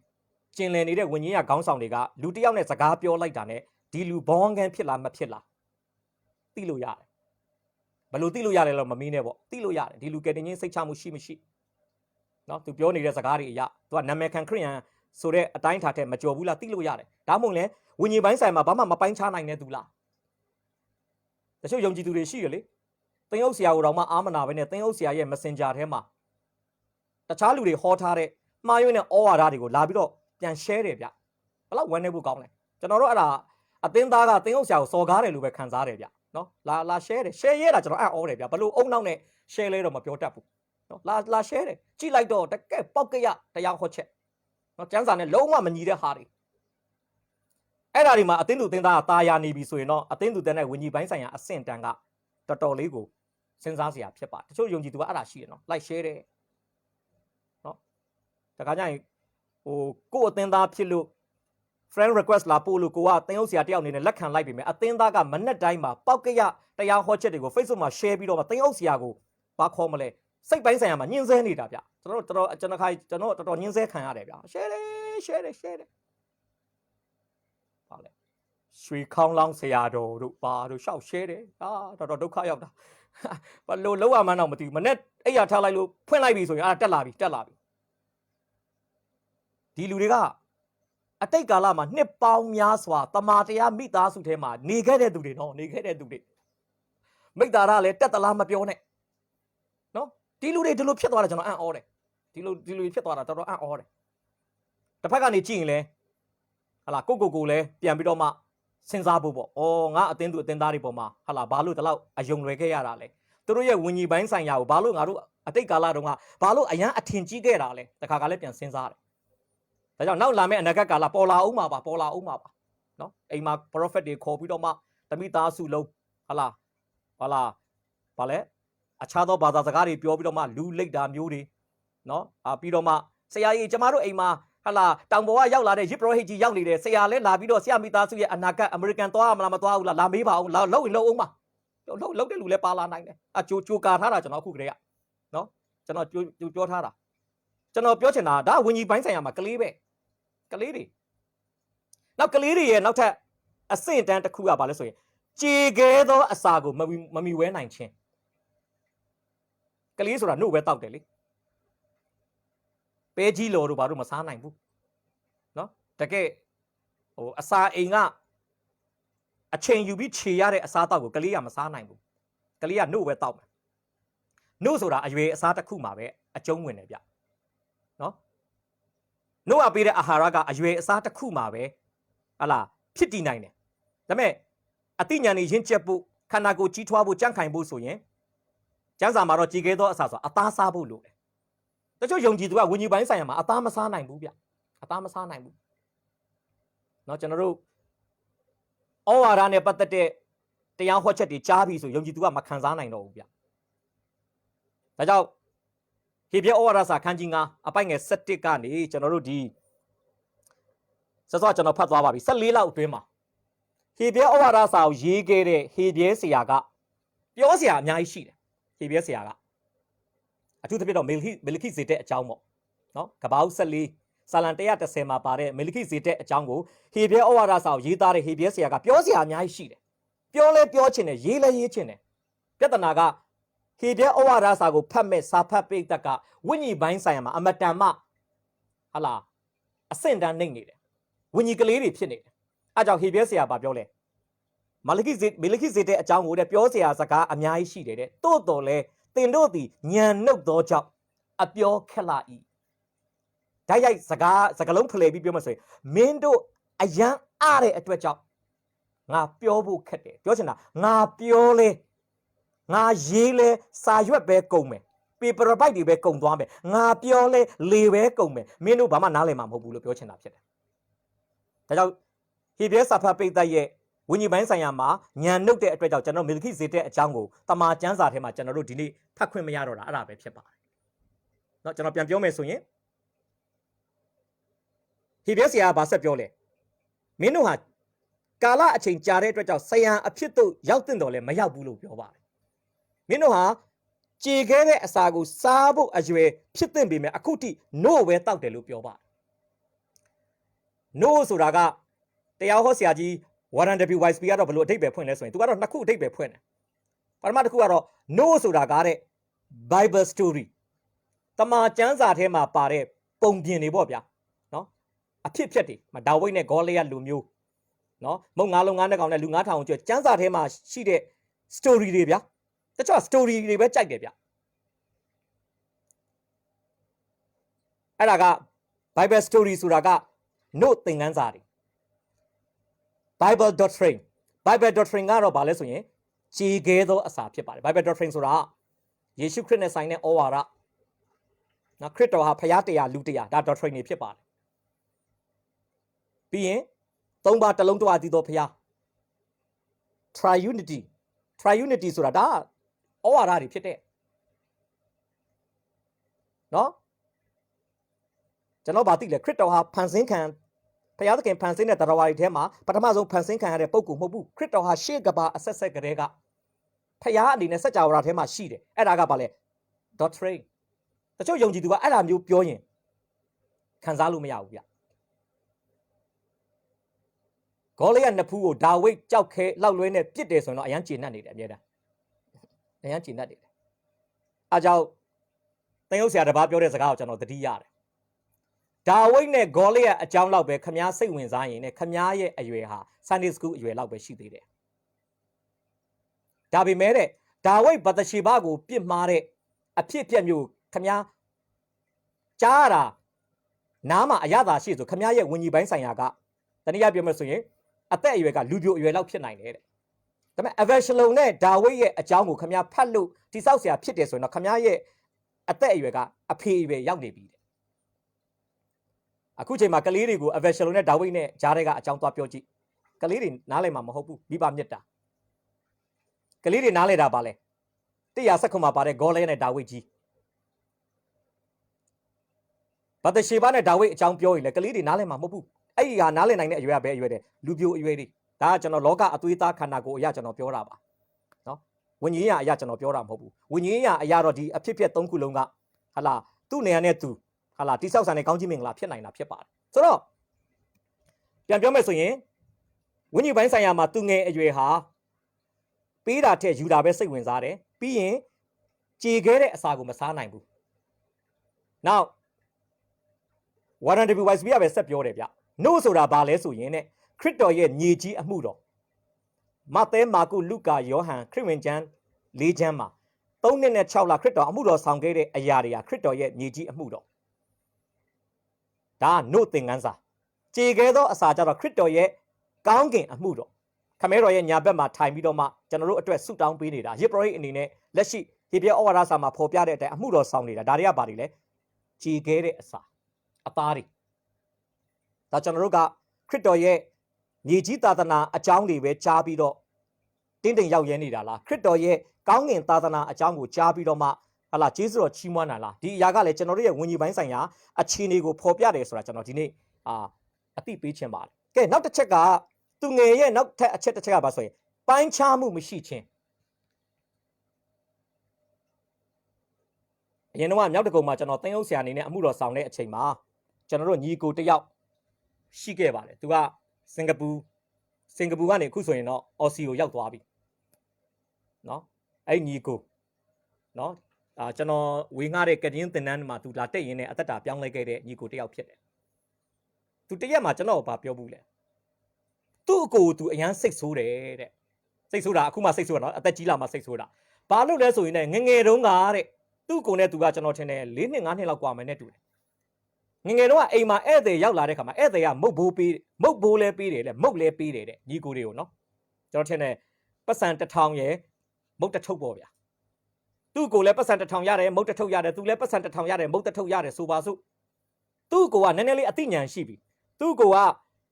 ကျင်လည်နေတဲ့ဝိညာဉ်ရခေါင်းဆောင်တွေကလူတစ်ယောက်နဲ့စကားပြောလိုက်တာနဲ့ဒီလူဘောင်းကန်းဖြစ်လားမဖြစ်လားသိလို့ရတယ်ဘယ်လိုသိလို့ရတယ်လို့မမင်းနဲ့ပေါ့သိလို့ရတယ်ဒီလူကယ်တင်ခြင်းစိတ်ချမှုရှိမရှိနော်သူပြောနေတဲ့စကားတွေအရာသူကနာမည်ခံခရိယန်ဆိုတဲ့အတိုင်းထားတဲ့မကြော်ဘူးလားသိလို့ရတယ်ဒါမှမဟုတ်လဲဝိညာဉ်ပိုင်းဆိုင်မှာဘာမှမပိုင်းခြားနိုင်တဲ့သူလားတချို့ယုံကြည်သူတွေရှိရလေသင်အုပ်ဆရာကိုတော့မှအာမနာပဲနဲ့သင်အုပ်ဆရာရဲ့ Messenger ထဲမှာတခြားလူတွေဟောထားတဲ့မှားယွင်းတဲ့ဩဝါဒတွေကိုလာပြီးတော့ပြန် share တယ်ဗျဘလောက်ဝမ်းနေဖို့ကောင်းလဲကျွန်တော်တို့အဲ့ဒါအသင်းသားကသင်အုပ်ဆရာကိုစော်ကားတယ်လို့ပဲခံစားတယ်ဗျနော်လာ share တယ် share ရဲတာကျွန်တော်အံ့ဩတယ်ဗျဘလို့အုံနောက်နဲ့ share လဲတော့မပြောတတ်ဘူးနော်လာ share တယ်ကြည့်လိုက်တော့တကက်ပေါက်ကရတရားဟောချက်နော်ကျမ်းစာနဲ့လုံးဝမညီတဲ့ဟာတွေအဲ့ဒါဒီမှာအသင်းသူသင်သားကตาယာနေပြီဆိုရင်တော့အသင်းသူတဲ့ဝิญဉ်ပိုင်းဆိုင်ရာအဆင့်တန်းကတော်တော်လေးကိုစဉ်းစားစရာဖြစ်ပါတယ်တချို့ယုံကြည်သူကအဲ့ဒါရှိတယ်နော် like share တယ်နော်တခါကျရင်ကို့အသင်းသားဖြစ်လို့ friend request လာပို့လို့ကိုကသင်အုပ်ဆရာတယောက်အနေနဲ့လက်ခံလိုက်ပြီမယ်အသင်းသားကမနဲ့တိုင်းမှာပောက်ကရတရားဟောချက်တွေကို Facebook မှာ share ပြီးတော့သင်အုပ်ဆရာကိုဘာခေါ်မလဲစိတ်ပိုင်းဆိုင်ရာမှာညှင်းဆဲနေတာဗျကျွန်တော်တော်တော်ညှင်းဆဲခံရတယ်ဗျ share တယ်ပါလေရွှေခေါင်းလောင်းဆရာတော်တို့ပါတို့ရှောက် share တယ်တော်တော်ဒုက္ခရောက်တာဘာလို့လောက်ရမှန်းတော့မသိဘူးမနဲ့အဲ့ရထားလိုက်လို့ဖွင့်လိုက်ပြီဆိုရင်တက်လာပြီဒီလူတွေကအတိတ်ကာလမှာနှစ်ပေါင်းများစွာတမာတရားမိသားစုထဲမှာနေခဲ့တဲ့သူတွေနော်မိသားရလည်းတက်တလားမပြောနဲ့နော်ဒီလူတွေဒီလိုဖြစ်သွားတာကျွန်တော်အံ့ဩတယ်ဒီလူဖြစ်သွားတာတော်တော်အံ့ဩတယ်တစ်ဖက်ကနေကြည့်ရင်လဲကိုလည်းပြန်ပြီးတော့မှစဉ်းစားဖို့ပေါ့ငါအသင်းသူအသင်းသားတွေပေါ်မှာဘာလို့ဒီလောက်အယုံလွယ်ခဲ့ရတာလဲသူတို့ရဲ့ဝิญဉ်ပိုင်းဆိုင်ရာကိုဘာလို့ငါတို့အတိတ်ကာလတုန်းကဘာလို့အရန်အထင်ကြီးခဲ့တာလဲတခါကလည်းပြန်စဉ်းစားတယ်ဒါကြောင့်နောက်လာမယ့်အနာဂတ်ကာလပေါ်လာအောင်မှာပါနော်အိမ်မှာ prophet တွေခေါ်ပြီးတော့မှတမိသားစုလုံးဘာလဲအခြားသောဘာသာစကားတွေပြောပြီးတော့မှလူလိတ်တာမျိုးတွေနော်ပြီးတော့မှဆရာကြီးကျမတို့အိမ်မှာတောင်ပေါ်ကရောက်လာတဲ့ရစ်ပရောဟိတ်ကြီးရောက်နေတယ်ဆရာလည်းလာပြီးတော့ဆရာမိသားစုရဲ့အနာဂတ်အမေရိကန်သွားမလားမသွားဘူးလားလာမေးပါအောင်လှုပ်အောင်ပါလှုပ်တဲ့လူလည်းပါလာနိုင်တယ်ကြိုကာထားတာကျွန်တော်အခုကတည်းကနော်ကျွန်တော်ကြိုပြောထားတာကျွန်တော်ပြောချင်တာဒါဝิญဉ်ပိုင်းဆိုင်ရာမှာကလေးတွေနောက်ကလေးတွေရဲ့နောက်ထပ်အဆင့်တန်းတစ်ခုကဘာလဲဆိုရင်ကြေခဲသောအစာကိုမမီဝဲနိုင်ခြင်းကလေးဆိုတာနှုတ်ပဲတောက်တယ်လေပဲကြီးလော်တို့ဘာလို့မစားနိုင်ဘူးနော်တကယ်အစာအိမ်ကအချိန်ယူပြီးခြေရတဲ့အစားတောက်ကိုကလေးကမစားနိုင်ဘူးကလေးကနှုတ်ပဲတောက်မယ်နှုတ်ဆိုတာအရွယ်အစားတစ်ခုမှာပဲအကျုံးဝင်တယ်ဗျနော် နို့အပေးတဲ့အဟာရကအရွယ်အစားတစ်ခုမှာပဲဟလာဖြစ်တည်နိုင်တယ်ဒါပေမဲ့အသိဉာဏ်နဲ့ရင့်ကျက်ဖို့ခန္ဓာကိုယ်ကြီးထွားဖို့ကြံ့ခိုင်ဖို့ဆိုရင်ကျမ်းစာမှာတော့ကြည်ခဲသောအစာဆိုအသားစားဖို့လိုတယ်တချို့ယုံကြည်သူကဝိညာဉ်ပိုင်းဆိုင်ရာမှာအသားမစားနိုင်ဘူးဗျအသားမစားနိုင်ဘူးเนาะကျွန်တော်တို့ဩဝါဒနဲ့ပတ်သက်တဲ့တရားဟောချက်တွေကြားပြီးဆိုယုံကြည်သူကမခံစားနိုင်တော့ဘူးဗျဒါကြောင့်ဟေဘရဲဩဝါဒစာခန်းကြီး9အပိုင်ငယ်17ကနေကျွန်တော်တို့ဒီစစောကျွန်တော်ဖတ်သွားပါပြီ14လောက်အတွင်းမှာဟေဘရဲဩဝါဒစာကိုရေးခဲ့တဲ့ဟေဘရဲဆရာကပြောစရာအများကြီးရှိတယ်ဟေဘရဲဆရာကအထူးသဖြင့်တော့မေလခိဇေတက်အကြောင်းပေါ့နော်ကဘာဦး14စာလံ130မှာပါတဲ့မေလခိဇေတက်အကြောင်းကိုဟေဘရဲဩဝါဒစာကိုရေးသားတဲ့ဟေဘရဲဆရာကပြောစရာအများကြီးရှိတယ်ပြောလဲပြောချင်တယ်ရေးလဲရေးချင်တယ်ပြဿနာကဟေဘရဲဩဝါဒစာကိုဖတ်မဲ့စာဖတ်ပိတ်သက်ကဝိညာဉ်ပိုင်းဆိုင်ရာမှာအမတန်မှဟလာအဆင့်တန်းနှိမ့်နေတယ်ဝိညာဉ်ကလေးတွေဖြစ်နေတယ်အဲကြောင့်ဟေဘရဲဆရာကပြောလဲမေလခိဇေတက်အကြောင်းကိုတဲ့ပြောစရာစကားအများကြီးရှိတယ်တဲ့တိုးတော်လဲသင်တို့သည်ညံနှုတ်သောကြောင့်အပြောခက်လာ၏ဓာတ်ရိုက်စကားလုံးဖလှယ်ပြီးပြောမှဆိုရင်မင်းတို့အယံအားတဲ့အတွက်ကြောင့်ငါပြောဖို့ခက်တယ်ပြောချင်တာငါပြောလဲငါရေးလဲစာရွက်ပဲကုန်မယ်ပေပရပိုက်တွေပဲကုန်သွားမယ်ငါပြောလဲလေပဲကုန်မယ်မင်းတို့ဘာမှနားလည်မှာမဟုတ်ဘူးလို့ပြောချင်တာဖြစ်တယ်ဒါကြောင့်ဟေဘရဲစာဖတ်ပိတ်သက်ရဲ့ဝိညာဉ်ပိုင်းဆိုင်ရာမှာညံနှုတ်တဲ့အတွက်ကြောင့်ကျွန်တော်မေလခိဇေတက်အကြောင်းကိုတမန်ကျမ်းစာထဲမှာကျွန်တော်တို့ဒီနေ့ဖတ်ခွင့်မရတော့တာအဲ့ဒါပဲဖြစ်ပါတယ်เนาะကျွန်တော်ပြန်ပြောမယ်ဆိုရင်ဟေဘရဲဆရာကဘာဆက်ပြောလဲမင်းတို့ဟာကာလအချိန်ကြာတဲ့အတွက်ကြောင့်ဆယံအဖြစ်တို့ရောက်တဲ့တော်လဲမရောက်ဘူးလို့ပြောပါတယ်မင်းတို့ဟာကြေခဲတဲ့အစာကိုစားဖို့အရွယ်ဖြစ်တဲ့ပေမဲ့အခုထိနို့ပဲတောက်တယ်လို့ပြောပါတယ်နို့ဆိုတာကတရားဟောဆရာကြီးWarren W. Wisby ကတော့ဘယ်လိုအဓိပ္ပာယ်ဖွင့်လဲဆိုရင်သူကတော့နှစ်ခုအဓိပ္ပာယ်ဖွင့်တယ်ပထမတစ်ခုကတော့ no ဆိုတာကတဲ့ Bible story တမန်ကျမ်းစာထဲမှာပါတဲ့ပုံပြင်တွေပေါ့ဗျာနော်အဖြစ်ဖြက်တွေဒါဝိဒ်နဲ့ဂေါလိယလူမျိုးနော်မုံ9လုံး9ကောင်နဲ့လူ9000ကျော်ကျမ်းစာထဲမှာရှိတဲ့ story တွေဗျာတချို့ story တွေပဲကြိုက်တယ်ဗျအဲ့ဒါက Bible story ဆိုတာက no သင်ခန်းစာတွေBible doctrine ကတော့ဘာလဲဆိုရင်ကြည်ခဲသောအစာဖြစ်ပါတယ် Bible doctrine ဆိုတာယေရှုခရစ်နဲ့ဆိုင်တဲ့ဩဝါဒနော်ခရစ်တော်ဟာဖျားတရားလူတရားဒါ doctrine တွေဖြစ်ပါတယ်ပြီးရင်သုံးပါးတစ်လုံးတစ်ဝါတည်သောဖျား triunity ဆိုတာဒါဩဝါဒတွေဖြစ်တဲ့နော်ကျွန်တော်ဗာသိလဲခရစ်တော်ဟာဖန်ဆင်းခံဖျားသခင်ဖန်ဆင်းတဲ့တရားဝါတွေထဲမှာပထမဆုံးဖန်ဆင်းခံရတဲ့ပုဂ္ဂိုလ်မဟုတ်ဘူးခရစ်တော်ဟာရှေးကဘာအဆက်ဆက်ကလေးကဖျားအနေနဲ့စัจ java ထဲမှာရှိတယ်အဲ့ဒါကဘာလဲ doctrine တချို့ယုံကြည်သူကအဲ့ဒါမျိုးပြောရင်ခံစားလို့မရဘူးဗျဂေါလိယနှစ်ဖူးကိုဒါဝိဒ်ကြောက်ခဲလောက်လွဲနဲ့ပြစ်တယ်ဆိုရင်တော့အရန်ကျေနပ်နေတယ်အမြဲတမ်းအရန်ကျေနပ်နေတယ်အားကြောင့်သင်္ယုတ်ဆရာတစ်ပါးပြောတဲ့စကားကိုကျွန်တော်သတိရတယ်ဒါဝိဒ်နဲ့ဂေါလိယအကြောင်းလောက်ပဲခမားစိတ်ဝင်စားရင်နဲ့ခမားရဲ့အရွယ်ဟာ Sunday School အရွယ်လောက်ပဲရှိသေးတယ်ဒါပေမဲ့တဲ့ဒါဝိဒ်ဗသရှေဘကိုပြစ်မှားတဲ့အဖြစ်ပြက်မျိုးခမားကြားတာနားမှာအရသာရှိဆိုခမားရဲ့ဝิญဉ်ပိုင်းဆိုင်ရာကတနည်းအားပြောမယ်ဆိုရင်အသက်အရွယ်ကလူပြိုအရွယ်လောက်ဖြစ်နိုင်တယ်တဲ့ဒါပေမဲ့ Aveshalom နဲ့ဒါဝိဒ်ရဲ့အကြောင်းကိုခမားဖတ်လို့တိဆောက်ဆရာဖြစ်တယ်ဆိုရင်တော့ခမားရဲ့အသက်အရွယ်ကအဖေအရွယ်ရောက်နေပြီအခုချိန်မှာကလေးတွေကို Aveshalom နဲ့ဒါဝိဒ်နဲ့ဂျားတွေကအကြောင်းသွားပြောကြည့်ကလေးတွေနားလည်မှာမဟုတ်ဘူးမိဘမြတ်တာကလေးတွေနားလည်တာပါလဲ119မှာပါတဲ့ဂေါလိယနဲ့ဒါဝိဒ်ကြီးဗသရှေဘနဲ့ဒါဝိဒ်အကြောင်းပြောရင်လေကလေးတွေနားလည်မှာမဟုတ်ဘူးအဲ့ဒီဟာနားလည်နိုင်တဲ့အရွယ်ကပဲအရွယ်တဲ့လူပြိုအရွယ်တွေဒါကကျွန်တော်လောကအသွေးသားခန္ဓာကိုယ်အရာကျွန်တော်ပြောတာပါနော်ဝิญဉ်ရအရာကျွန်တော်ပြောတာမဟုတ်ဘူးဝิญဉ်ရအရာတော့ဒီအဖြစ်ပြက်3ခုလုံးကဟာလာသူ့နေရာနဲ့သူဟာလာတိဆောက်ဆန်တဲ့ကောင်းကြီးမင်္ဂလာဖြစ်နိုင်တာဖြစ်ပါတယ်ဆိုတော့ပြန်ပြောမယ်ဆိုရင်ဝိညာဉ်ပိုင်းဆိုင်ရာမှာသူငယ်အရွယ်ဟာပေးတာထက်ယူတာပဲစိတ်ဝင်စားတယ်ပြီးရင်ကြေခဲတဲ့အစာကိုမစားနိုင်ဘူး now Warren W. Wisby ကပဲဆက်ပြောတယ်ဗျ no ဆိုတာဘာလဲဆိုရင်တဲ့ခရစ်တော်ရဲ့ညီကြီးအမှုတော်မဿဲမာကုလုကာယောဟန်ခရစ်ဝင်ကျမ်း၄ကျမ်းမှာ3နှစ်နဲ့6လခရစ်တော်အမှုတော်ဆောင်ခဲ့တဲ့အရာတွေကခရစ်တော်ရဲ့ညီကြီးအမှုတော် ဒါကနို့သင်ခန်းစာကြေခဲသောအစာကြတော့ခရစ်တော်ရဲ့ကောင်းကင်အမှုတော်ခမဲတော်ရဲ့ညာဘက်မှာထိုင်ပြီးတော့မှကျွန်တော်တို့အတွက်ဆုတောင်းပေးနေတာယေဘရဟိအနေနဲ့လက်ရှိဟေဘရဲဩဝါဒစာမှာဖော်ပြတဲ့အတိုင်းအမှုတော်ဆောင်နေတာဒါတွေကဘာတွေလဲကြေခဲတဲ့အစာအသားတွေဒါကျွန်တော်တို့ကခရစ်တော်ရဲ့မြေကြီးသာသနာအကြောင်းတွေပဲကြားပြီးတော့တင်းတိမ်ရောက်ရဲနေတာလားခရစ်တော်ရဲ့ကောင်းကင်သာသနာအကြောင်းကိုကြားပြီးတော့မှဟာလာကျေးဇူးတော်ချီးမွမ်းတာလားဒီအရာကလည်းကျွန်တော်တို့ရဲ့ဝิญဉ်ပိုင်းဆိုင်ရာအခြေအနေကိုဖော်ပြတယ်ဆိုတာကျွန်တော်ဒီနေ့အသိပေးခြင်းပါတယ်ကဲနောက်တစ်ချက်ကသူငယ်ရဲ့နောက်ထပ်အချက်တစ်ချက်ကဘာဆိုရင်ပိုင်းခြားမှုမရှိခြင်းအရင်တော့မြောက်တကုံမှာကျွန်တော်သင်အုပ်ဆရာအနေနဲ့အမှုတော်ဆောင်တဲ့အချိန်မှာကျွန်တော်တို့ညီကိုတယောက်ရှိခဲ့ပါတယ်သူကစင်ကာပူကနေအခုဆိုရင်တော့အော်စီကိုရောက်သွားပြီเนาะအဲ့ညီကိုเนาะကျွန်တော်ဝေငှတဲ့ကတင်းတင်တန်းမှာသူလာတက်ရင်းနဲ့အသက်တာပြောင်းလဲခဲ့တဲ့ညီကိုတယောက်ဖြစ်တယ်သူတရက်မှာကျွန်တော်ကိုပြောဘူးလေသူ့အကိုသူအရန်စိတ်ဆိုးတယ်တဲ့စိတ်ဆိုးတာအခုမှစိတ်ဆိုးတာเนาะအသက်ကြီးလာမှစိတ်ဆိုးတာဘာလို့လဲဆိုရင်လည်းငငယ်တုန်းကတဲ့သူ့ကိုနဲ့သူကကျွန်တော်ထင်တယ်4နှစ်5နှစ်လောက်กว่าမယ်နဲ့တူတယ်ငငယ်တုန်းကအိမ်မှာဧည့်သည်ရောက်လာတဲ့ခါမှာဧည့်သည်ကမုတ်ဘိုးပေးမုတ်ဘိုးလဲပေးတယ်လေမုတ်လဲပေးတယ်တဲ့ညီကိုတွေကိုเนาะကျွန်တော်ထင်တယ်ပတ်စံ1000ရယ်မုတ်တထုပ်ပေါ့ဗျာသူ့ကိုလည်းပတ်စံ1000ရတယ်မုတ်တထုပ်ရတယ်သူလည်းပတ်စံ1000ရတယ်မုတ်တထုပ်ရတယ်ဆိုပါစို့သူ့ကိုကနည်းနည်းလေးအသိဉာဏ်ရှိပြီသူ့ကိုက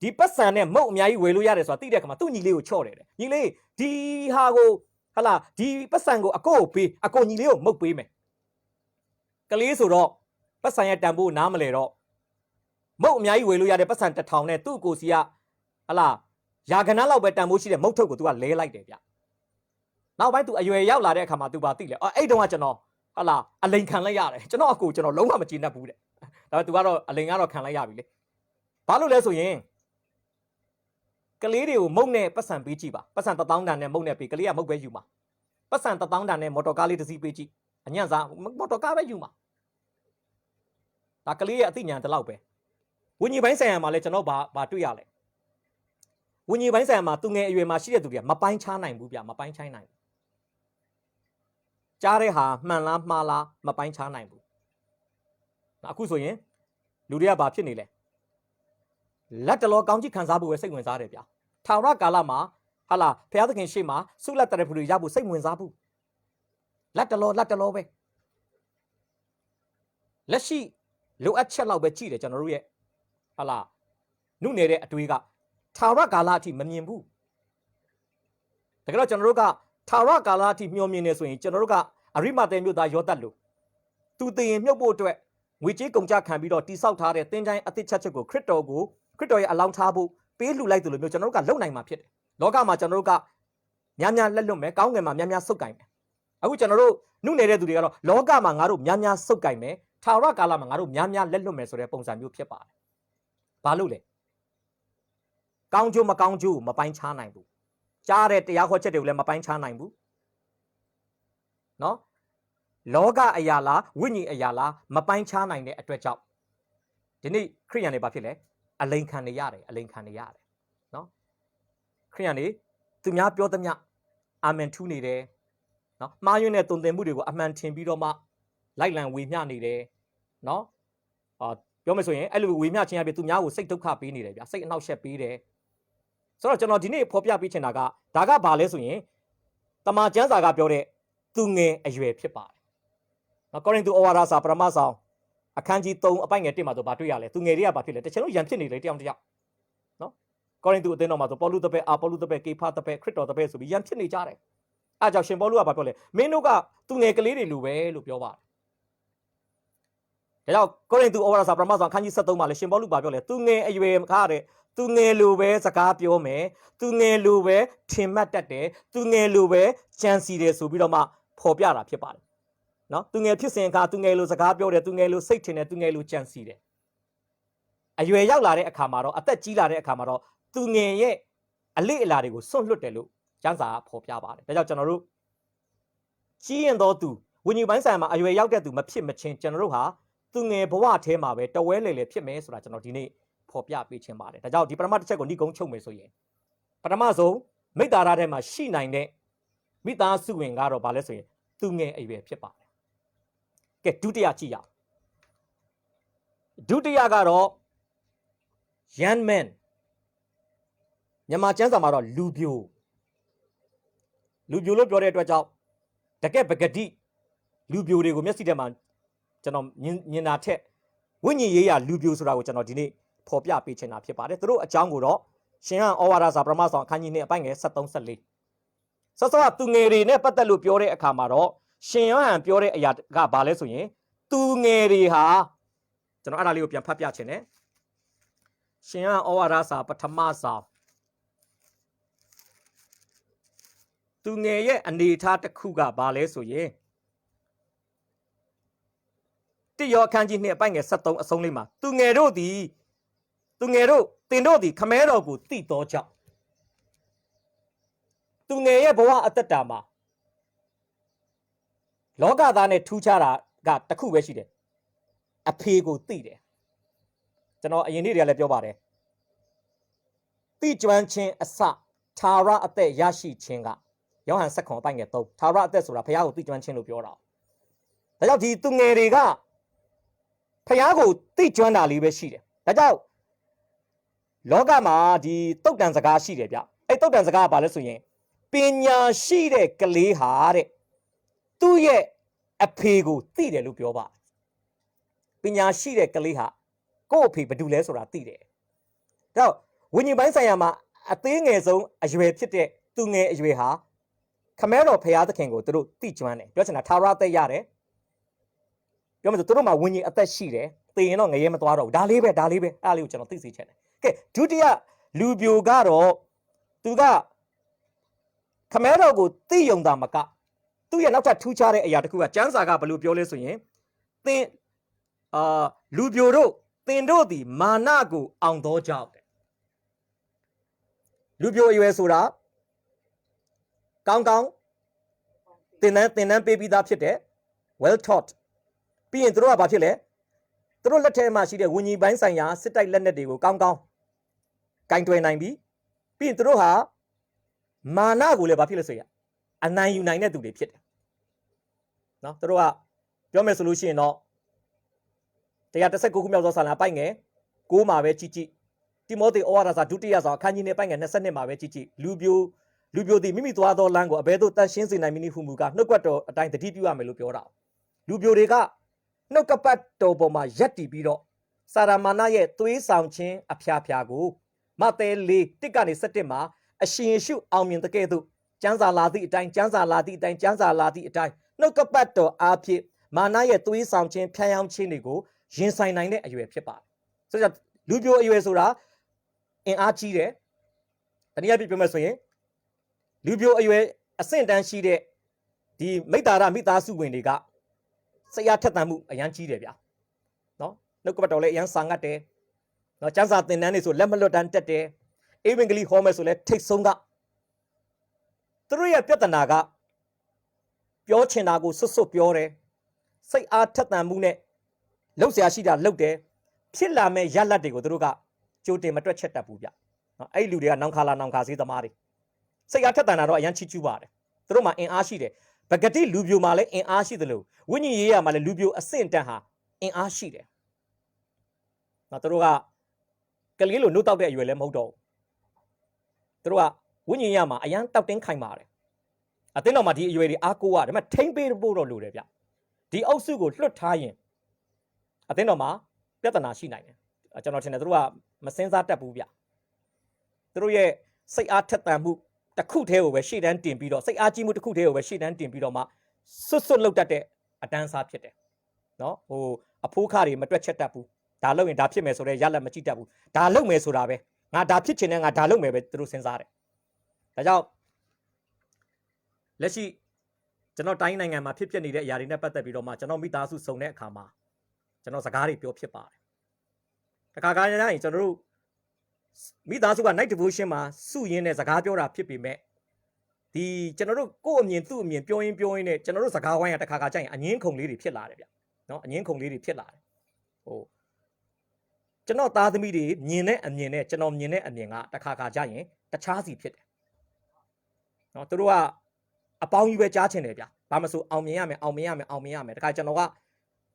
ဒီပတ်စံနဲ့မုတ်အများကြီးဝယ်လို့ရတယ်ဆိုတာသိတဲ့ခါမှာသူ့ညီလေးကိုချော့တယ်တဲ့ညီလေးဒီဟာကိုဟလာဒီပတ်စံကိုအကိုပေးအကိုညီလေးကိုမုတ်ပေးမယ်ကလေးဆိုတော့ပတ်စံရဲ့တန်ဖိုးနားမလဲတော့မုတ်အများကြီးဝယ်လို့ရတဲ့ပတ်စံ1000နဲ့သူ့ကိုစီကဟလာရာခဏလောက်ပဲတန်ဖိုးရှိတဲ့မုတ်ထုတ်ကိုသူကလဲလိုက်တယ်ဗျနောက်ပိုင်းသူအရွယ်ရောက်လာတဲ့အခါမှာသူပါသိလဲအဲ့တုန်းကကျွန်တော်ဟလာအလိန်ခံလိုက်ရတယ်ကျွန်တော်အကိုကျွန်တော်လုံးဝမကျေနပ်ဘူးတဲ့ဒါပေမဲ့သူကတော့အလိန်ကတော့ခံလိုက်ရပြီလေဘာလို့လဲဆိုရင်ကလေးတွေကိုမုတ်နဲ့ပတ်စံပေးကြည့်ပါပတ်စံ1000တန်နဲ့မုတ်နဲ့ပေးကလေးကမုတ်ပဲယူမှာပတ်စံ1000တန်နဲ့မော်တော်ကားလေးတစ်စီးပေးကြည့်အညံ့စားမော်တော်ကားပဲယူမှာဒါကလေးရဲ့အသိဉာဏ်တလောက်ပဲဝิญဉ်ပိုင်းဆိုင်ရာမှာလည်းကျွန်တော်ဘာတွေ့ရလဲဝิญဉ်ပိုင်းဆိုင်ရာမှာသူငယ်အရွယ်မှာရှိတဲ့သူတွေကမပိုင်းခြားနိုင်ဘူးဗျမပိုင်းခြားနိုင်ဘူးကြားတဲ့ဟာမှန်လားမှားလားမပိုင်းခြားနိုင်ဘူးအခုဆိုရင်လူတွေကဘာဖြစ်နေလဲလက်တလောကောင်းကြီးခံစားဖို့ပဲစိတ်ဝင်စားတယ်ဗျာထာဝရကာလမှာဟာလာဘုရားသခင်ရှေ့မှာဆုလက်တရဖူတွေရဖို့စိတ်ဝင်စားဘူးလက်တလောပဲလက်ရှိလိုအပ်ချက်လောက်ပဲကြည့်တယ်ကျွန်တော်တို့ရဲ့ဟာလာနုနယ်တဲ့အတွေးကထာဝရကာလအထိမမြင်ဘူးတကယ်တော့ကျွန်တော်တို့ကထာဝရကာလအထိမျှော်မြင်နေဆိုရင်ကျွန်တော်တို့ကအရိမတဲမြို့သားယောသတ်လို့သူတည်ရင်မြုပ်ဖို့အတွက်ငွေကြေးကုန်ကြခံပြီးတော့တိဆောက်ထားတဲ့သင်္ချိုင်းအသစ်ချက်ကိုခရစ်တော်ရဲ့အလောင်းထားဖို့ပေးလှူလိုက်တယ်လို့မျိုးကျွန်တော်တို့ကလုံနိုင်မှာဖြစ်တယ်လောကမှာကျွန်တော်တို့ကများများလက်လွတ်မယ်ကောင်းငယ်မှာများများစုပ်ကင်မယ်အခုကျွန်တော်တို့နုနယ်တဲ့သူတွေကတော့လောကမှာငါတို့များများစုပ်ကင်မယ်ထာဝရကာလမှာငါတို့များများလက်လွတ်မယ်ဆိုတဲ့ပုံစံမျိုးဖြစ်ပါတယ်ဘာလို့လဲကောင်းကျိုးမကောင်းကျိုးမပိုင်းခြားနိုင်ဘူးကြားတဲ့တရားဟောချက်တွေကိုလည်းမပိုင်းခြားနိုင်ဘူးနော်လောကအရာလားဝိညာဉ်အရာလားမပိုင်းခြားနိုင်တဲ့အတွက်ကြောင့်ဒီနေ့ခရိယန်တွေဘာဖြစ်လဲအလိန်ခံနေရတယ်နော်ခရိယန်တွေသူများပြောသမျှအာမင်ထူးနေတယ်နော်မှားယွင်းတဲ့တုံသင်မှုတွေကိုအမှန်ထင်ပြီးတော့မှလိုက်လံဝေမျှနေတယ်နော်ပြောမယ်ဆိုရင်အဲ့လိုဝေမျှခြင်းအပြင်သူများကိုစိတ်ဒုက္ခပေးနေတယ်ဗျာစိတ်အနှောက်အယှက်ပေးတယ်ဆိုတော့ကျွန်တော်ဒီနေ့ဖော်ပြပေးချင်တာကဒါကဘာလဲဆိုရင်တမန်ကျမ်းစာကပြောတဲ့သူငယ်အရွယ်ဖြစ်ပါတယ်နော်ကောရိန္သုဩဝါဒစာပထမဆောင်အခန်းကြီး3အပိုင်ငယ်1မှာဆိုဘာတွေ့ရလဲသူငယ်တွေကဘာဖြစ်လဲတချင်လို့ရန်ဖြစ်နေလေတယောက်နော်ကောရိန္သုအသင်းတော်မှာဆိုပေါလုတပည့်အာပေါလုတပည့်ကေဖာတပည့်ခရစ်တော်တပည့်ဆိုပြီးရန်ဖြစ်နေကြတယ်အားကြောင့်ရှင်ပေါလုကဘာပြောလဲမင်းတို့ကသူငယ်ကလေးတွေလိုပဲလို့ပြောပါတယ်ဒါကြောင့်ကောရိန္သုဩဝါဒစာပထမဆောင်အခန်းကြီး73မှာလဲရှင်ပေါလုဘာပြောလဲသူငယ်အရွယ်ကားတဲ့သူငယ်လိုပဲစကားပြောမယ်သူငယ်လိုပဲထင်မှတ်တတ်တယ်သူငယ်လိုပဲကြံစီတယ်ဆိုပြီးတော့မှဖော်ပြတာဖြစ်ပါတယ်နော်သူငယ်ဖြစ်စဉ်အခါသူငယ်လိုစကားပြောတယ်သူငယ်လိုစိတ်ထင်တယ်သူငယ်လိုကြံစီတယ်အရွယ်ရောက်လာတဲ့အခါမှာတော့အသက်ကြီးလာတဲ့အခါမှာတော့သူငယ်ရဲ့အလေ့အလာတွေကိုစွန့်လွတ်တယ်လို့ကျမ်းစာကဖော်ပြပါတယ်ဒါကြောင့်ကျွန်တော်တို့ကြီးရင်တော့သူဝိညာဉ်ပိုင်းဆိုင်မှာအရွယ်ရောက်တဲ့သူမဖြစ်မချင်းကျွန်တော်တို့ဟာသူငယ်ဘဝထဲမှာပဲတဝဲလေလေဖြစ်မယ်ဆိုတာကျွန်တော်ဒီနေ့ဖော်ပြပေးခြင်းပါတယ်ဒါကြောင့်ဒီပထမတစ်ချက်ကိုနှိကုံးချုပ်မယ်ဆိုရင်ပထမဆုံးမိသားစုထဲမှာရှိနိုင်တဲ့မိသားစုဝင်ကတော့ဘာလဲဆိုရင်သူငယ်အရွယ်ဖြစ်ပါတယ်ကဲဒုတိယကြည့်ရအောင်ဒုတိယကတော့ young man မြန်မာကျမ်းစာမှာတော့လူပြိုလို့ပြောတဲ့အတွက်ကြောင့်တကယ်ပဂတိလူပြိုတွေကိုမျက်စိထဲမှာကျွန်တော်မြင်တာထက်ဝိညာဉ်ရေးရလူပြိုဆိုတာကိုကျွန်တော်ဒီနေ့ဖော်ပြပေးချင်တာဖြစ်ပါတယ်သူတို့အကြောင်းကိုတော့ရှင်ဟန်ဩဝါဒစာပထမဆောင်အခန်းကြီး2အပိုင်းငယ်73 74ဆော့ဆော့သူငယ်တွေနဲ့ပတ်သက်လို့ပြောတဲ့အခါမှာတော့ရှင်ဟန်ပြောတဲ့အရာကဘာလဲဆိုရင်သူငယ်တွေဟာကျွန်တော်အဲ့ဒါလေးကိုပြန်ဖတ်ပြချင်တယ်ရှင်ဟန်ဩဝါဒစာပထမဆောင်သူငယ်ရဲ့အနေအထားတစ်ခုကဘာလဲဆိုရင်တိယောအခန်းကြီး2အပိုင်းငယ်73အဆုံးလေးမှာသူငယ်တို့တင်တို့သည်ခမဲတော်ကိုသိတော်ကြောင့်သူငယ်ရဲ့ဘဝအသက်တာမှာလောကသားနဲ့ထူးခြားတာကတစ်ခုပဲရှိတယ်အဖေကိုသိတယ်ကျွန်တော်အရင်နေ့တွေကလည်းပြောပါတယ်သိကျွမ်းခြင်းအစသာရအသက်ရရှိခြင်းကယောဟန်7အပိုင်းငယ်3သာရအသက်ဆိုတာဖခင်ကိုသိကျွမ်းခြင်းလို့ပြောတာဒါကြောင့်ဒီသူငယ်တွေကဖခင်ကိုသိကျွမ်းတာလေးပဲရှိတယ်ဒါကြောင့်လောကမှာဒီတုတ်တန်စကားရှိတယ်ဗျအဲ့တုတ်တန်စကားကဘာလဲဆိုရင်ပညာရှိတဲ့ကလေးဟာတဲ့သူ့ရဲ့အဖေကိုသိတယ်လို့ပြောပါပညာရှိတဲ့ကလေးဟာကိုယ့်အဖေဘယ်သူလဲဆိုတာသိတယ်ဒါတော့ဝိညာဉ်ပိုင်းဆိုင်ရာမှာအသေးငယ်ဆုံးအရွယ်ဖြစ်တဲ့သူငယ်အရွယ်ဟာခမဲတော်ဖရာသခင်ကိုသူတို့သိကျွမ်းတယ်ပြောချင်တာသာရအသက်ရတယ်ပြောမှဆိုသူတို့မှာဝိညာဉ်အသက်ရှိတယ်သိရင်တော့ငရဲမသွားတော့ဘူးဒါလေးပဲအဲ့ဒါလေးကိုကျွန်တော်သိစေချင်တယ်ကဲဒုတိယလူပြိုကတော့သူကခမဲတော်ကိုသိယုံတာမကသူ့ရဲ့နောက်ထပ်ထူးခြားတဲ့အရာတစ်ခုကကျမ်းစာကဘယ်လိုပြောလဲဆိုရင်သင်လူပြိုတို့သင်တို့သည်မာနကိုအောင်သောကြောင့်လူပြိုအရွယ်ဆိုတာကောင်းသင်တန်းပေးပြီးသားဖြစ်တဲ့ well taught ပြီးရင်သူတို့ကဘာဖြစ်လဲသူတို့လက်ထဲမှာရှိတဲ့ဝิญဉ်ပိုင်းဆိုင်ရာစစ်တိုက်လက်နက်တွေကိုကောင်းကင်တွယ်နိုင်ပြီးရင်သူတို့ဟာမာနကိုလည်းဘာဖြစ်လဲဆိုရအနိုင်ယူနိုင်တဲ့သူတွေဖြစ်တယ်နော်သူတို့ကပြောမယ်ဆိုလို့ရှိရင်တော့119ခုမြောက်သောစာလံပိုက်ငယ်6မှာပဲကြည့်တိမောသေဩဝါဒစာဒုတိယဆောင်အခန်းကြီးနဲ့ပိုက်ငယ်22မှာပဲကြည့်လူပြိုသည်မိမိသွားသောလမ်းကိုအဘဲသို့တန်ရှင်းစေနိုင်မည်ဟုမူကားနှုတ်ကပတ်တော်အတိုင်းတတိပြုရမယ်လို့ပြောတာလူပြိုတွေကနှုတ်ကပတ်တော်ပေါ်မှာယက်တည်ပြီးတော့စာရမာနရဲ့သွေးဆောင်ခြင်းအဖျားကိုမဿဲ4 ကနေ7မှာအရှင်ယေရှုအောင်မြင်တဲ့ကဲ့သို့ကျမ်းစာလာသည့်အတိုင်းနှုတ်ကပတ်တော်အားဖြင့်မာနရဲ့သွေးဆောင်ခြင်းဖျားယောင်းခြင်းတွေကိုရင်ဆိုင်နိုင်တဲ့အရွယ်ဖြစ်ပါတယ်ဆိုတော့လူပြိုအရွယ်ဆိုတာအင်အားကြီးတယ်တနည်းအားဖြင့်ပြောမယ်ဆိုရင်လူပြိုအရွယ်အဆင့်တန်းရှိတဲ့ဒီမိတ္တာရမိသားစုဝင်တွေကစိတ်အားထက်သန်မှုအရန်ကြီးတယ်ဗျာနော်နှုတ်ကပတ်တော်လည်းအရန်စာငတ်တယ်နော်ကျမ်းစာသင်တန်းတွေဆိုလက်မလွတ်တန်းတက်တယ်ဧဝံဂေလိဟောမယ်ဆိုလဲထိတ်ဆုံးကသူတို့ရဲ့ပြဿနာကပြောချင်တာကိုစွတ်ပြောတယ်စိတ်အားထက်သန်မှုနဲ့လှုပ်ရှားရှိတာလှုပ်တယ်ဖြစ်လာမဲ့ရလဒ်တွေကိုသူတို့ကကြိုတင်မတွက်ချက်တတ်ဘူးဗျနော်အဲ့ဒီလူတွေကနောင်ခါစေးသမားတွေစိတ်အားထက်သန်တာတော့အရန်ချီးကျူးပါတယ်သူတို့မှာအင်အားရှိတယ်ပဂတိလူပြိုမှာလည်းအင်အားရှိတယ်လို့ဝိညာဉ်ရေးရမှာလည်းလူပြိုအဆင့်တန်းဟာအင်အားရှိတယ်နော်သူတို့ကကလေးလိုနှုတ်တောက်တဲ့အရွယ်လည်းမဟုတ်တော့ဘူးသူတို့ကဝိညာဉ်ရမှာအရန်တောက်တင်းခိုင်ပါတယ်အသင်းတော်မှာဒီအရွယ်တွေအားကိုးရတယ်ဒါပေမဲ့ထိမ့်ပေးဖို့တော့လိုတယ်ဗျဒီအုပ်စုကိုလွတ်ထားရင်အသင်းတော်မှာပြဿနာရှိနိုင်တယ်ကျွန်တော်ထင်တယ်သူတို့ကမစင်စားတတ်ဘူးဗျသူတို့ရဲ့စိတ်အားထက်သန်မှုတစ်ခုတည်းကိုပဲရှေ့တန်းတင်ပြီးတော့စိတ်အားကြီးမှုတစ်ခုတည်းကိုပဲရှေ့တန်းတင်ပြီးတော့မှစွတ်လောက်တတ်တဲ့အတန်းစားဖြစ်တယ်နော်အဖိုးခါတွေမတွက်ချက်တတ်ဘူးဒါလုပ်ရင်ဒါဖြစ်မယ်ဆိုတော့ရလက်မကြည့်တတ်ဘူးဒါလုပ်မယ်ဆိုတာပဲငါဒါဖြစ်ချင်တယ်ငါဒါလုပ်မယ်ပဲသူတို့စဉ်းစားတယ်ဒါကြောင့်လက်ရှိကျွန်တော်တိုင်းနိုင်ငံမှာဖြစ်ပျက်နေတဲ့အရာတွေနဲ့ပတ်သက်ပြီးတော့မှကျွန်တော်မိသားစုစုံတဲ့အခါမှာကျွန်တော်စကားတွေပြောဖြစ်ပါတယ်တခါတိုင်းကျွန်တော်တို့မိသားစုက night devotion မှာစုရင်းနဲ့စကားပြောတာဖြစ်ပေမဲ့ဒီကျွန်တော်တို့ကိုယ့်အမြင်သူ့အမြင်ပြောရင်းနဲ့ကျွန်တော်တို့စကားဝိုင်းရတခါကြရင်အငင်းခုန်လေးတွေဖြစ်လာတယ်ဗျနော်အငင်းခုန်လေးတွေဖြစ်လာတယ်ကျွန်တော်သားသမီးတွေမြင်တဲ့အမြင်နဲ့ကျွန်တော်မြင်တဲ့အမြင်ကတခါကြရင်တခြားစီဖြစ်တယ်နော်သူတို့ကအပေါင်းကြီးပဲကြားချင်တယ်ဗျဘာမဆိုအောင်မြင်ရမယ်တခါကျွန်တော်က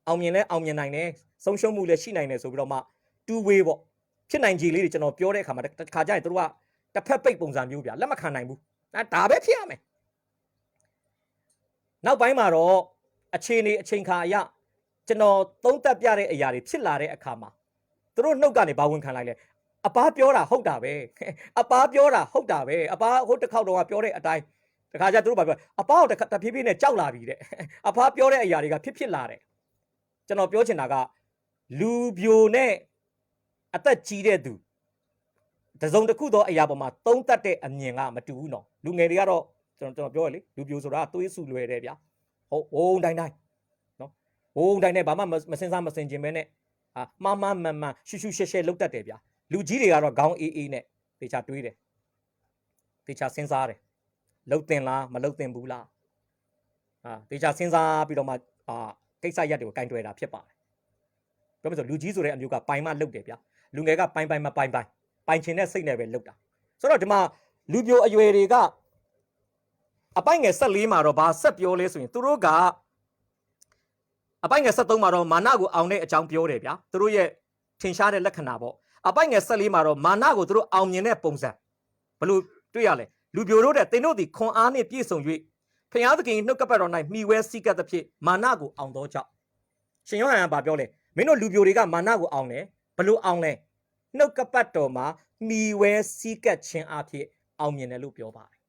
အောင်မြင်လဲအောင်မြင်နိုင်တယ်ဆုံးရှုံးမှုလည်းရှိနိုင်တယ်ဆိုပြီးတော့မှ two way ပေါ့ ဖြစ်နိုင်ကြီးလေးတွေကျွန်တော်ပြောတဲ့အခါမှာတစ်ခါကျရင်တို့ကတစ်ဖက်ပိတ်ပုံစံမျိုးဗျာလက်မခံနိုင်ဘူးဒါပဲဖြစ်ရမယ်နောက်ပိုင်းမှာတော့အခြေအနေအချိန်ခါအရကျွန်တော်သုံးသပ်ပြတဲ့အရာတွေဖြစ်လာတဲ့အခါမှာတို့နှုတ်ကနေဘာဝန်ခံလိုက်လဲအပားပြောတာဟုတ်တာပဲအပားပြောတာဟုတ်တာပဲအပားဟိုတစ်ခေါက်တော့ပြောတဲ့အတိုင်းတခါကျတို့ဘာပြောအပားကိုတဖြည်းဖြည်းနဲ့ကြောက်လာပြီတဲ့အပားပြောတဲ့အရာတွေကဖြစ်လာတယ်ကျွန်တော်ပြောချင်တာကလူပြိုနဲ့အသက်ကြီးတဲ့သူတစုံတစ်ခုသောအရာပေါ်မှာသုံးသပ်တဲ့အမြင်ကမတူဘူးနော်လူငယ်တွေကတော့ကျွန်တော်ပြောရလေလူပြိုဆိုတာသွေးစုလွယ်တယ်ဗျာဟုတ်ဝုန်းတိုင်းနော်ဝုန်းတိုင်းနဲ့ဘာမှမစင်စားမစင်ကျင်ပဲနဲ့မှားမှန်ရှူရှဲလုတ်တတ်တယ်ဗျာလူကြီးတွေကတော့ခေါင်းအေးနဲ့တေချာတွေးတယ်တေချာစဉ်းစားတယ်လုတ်တင်လားမလုတ်တင်ဘူးလားတေချာစဉ်းစားပြီးတော့မှကိစ္စရက်တွေကိုကင်တွယ်တာဖြစ်ပါတယ်ပြောမယ်ဆိုလူကြီးဆိုတဲ့အမျိုးကပိုင်မှလုတ်တယ်ဗျာလူငယ်ကပိုင်မပိုင်ချင်တဲ့စိတ်နဲ့ပဲလုတ်တာဆိုတော့ဒီမှာလူပြိုအရွယ်တွေကအပိုင်ငယ်14မှာတော့ဘာဆက်ပြောလဲဆိုရင်သူတို့ကအပိုင်ငယ်73မှာတော့မာနကိုအောင်တဲ့အကြောင်းပြောတယ်ဗျာသူတို့ရဲ့ထင်ရှားတဲ့လက္ခဏာပေါ့အပိုင်ငယ်14မှာတော့မာနကိုသူတို့အောင်မြင်တဲ့ပုံစံဘလို့တွေ့ရလဲလူပြိုတို့တဲ့သင်တို့သည်ခွန်အားနှင့်ပြည့်စုံ၍ဖျားသခင်နှုတ်ကပတ်တော်၌မှီဝဲစည်းကပ်သဖြင့်မာနကိုအောင်သောကြောင့်ရှင်ယောဟန်ကပြောလဲမင်းတို့လူပြိုတွေကမာနကိုအောင်တယ်ဘလို့အောင်လဲနှုတ်ကပတ်တော်မှာမှီဝဲစည်းကပ်ခြင်းအဖြစ်အောင်မြင်တယ်လို့ပြောပါတယ်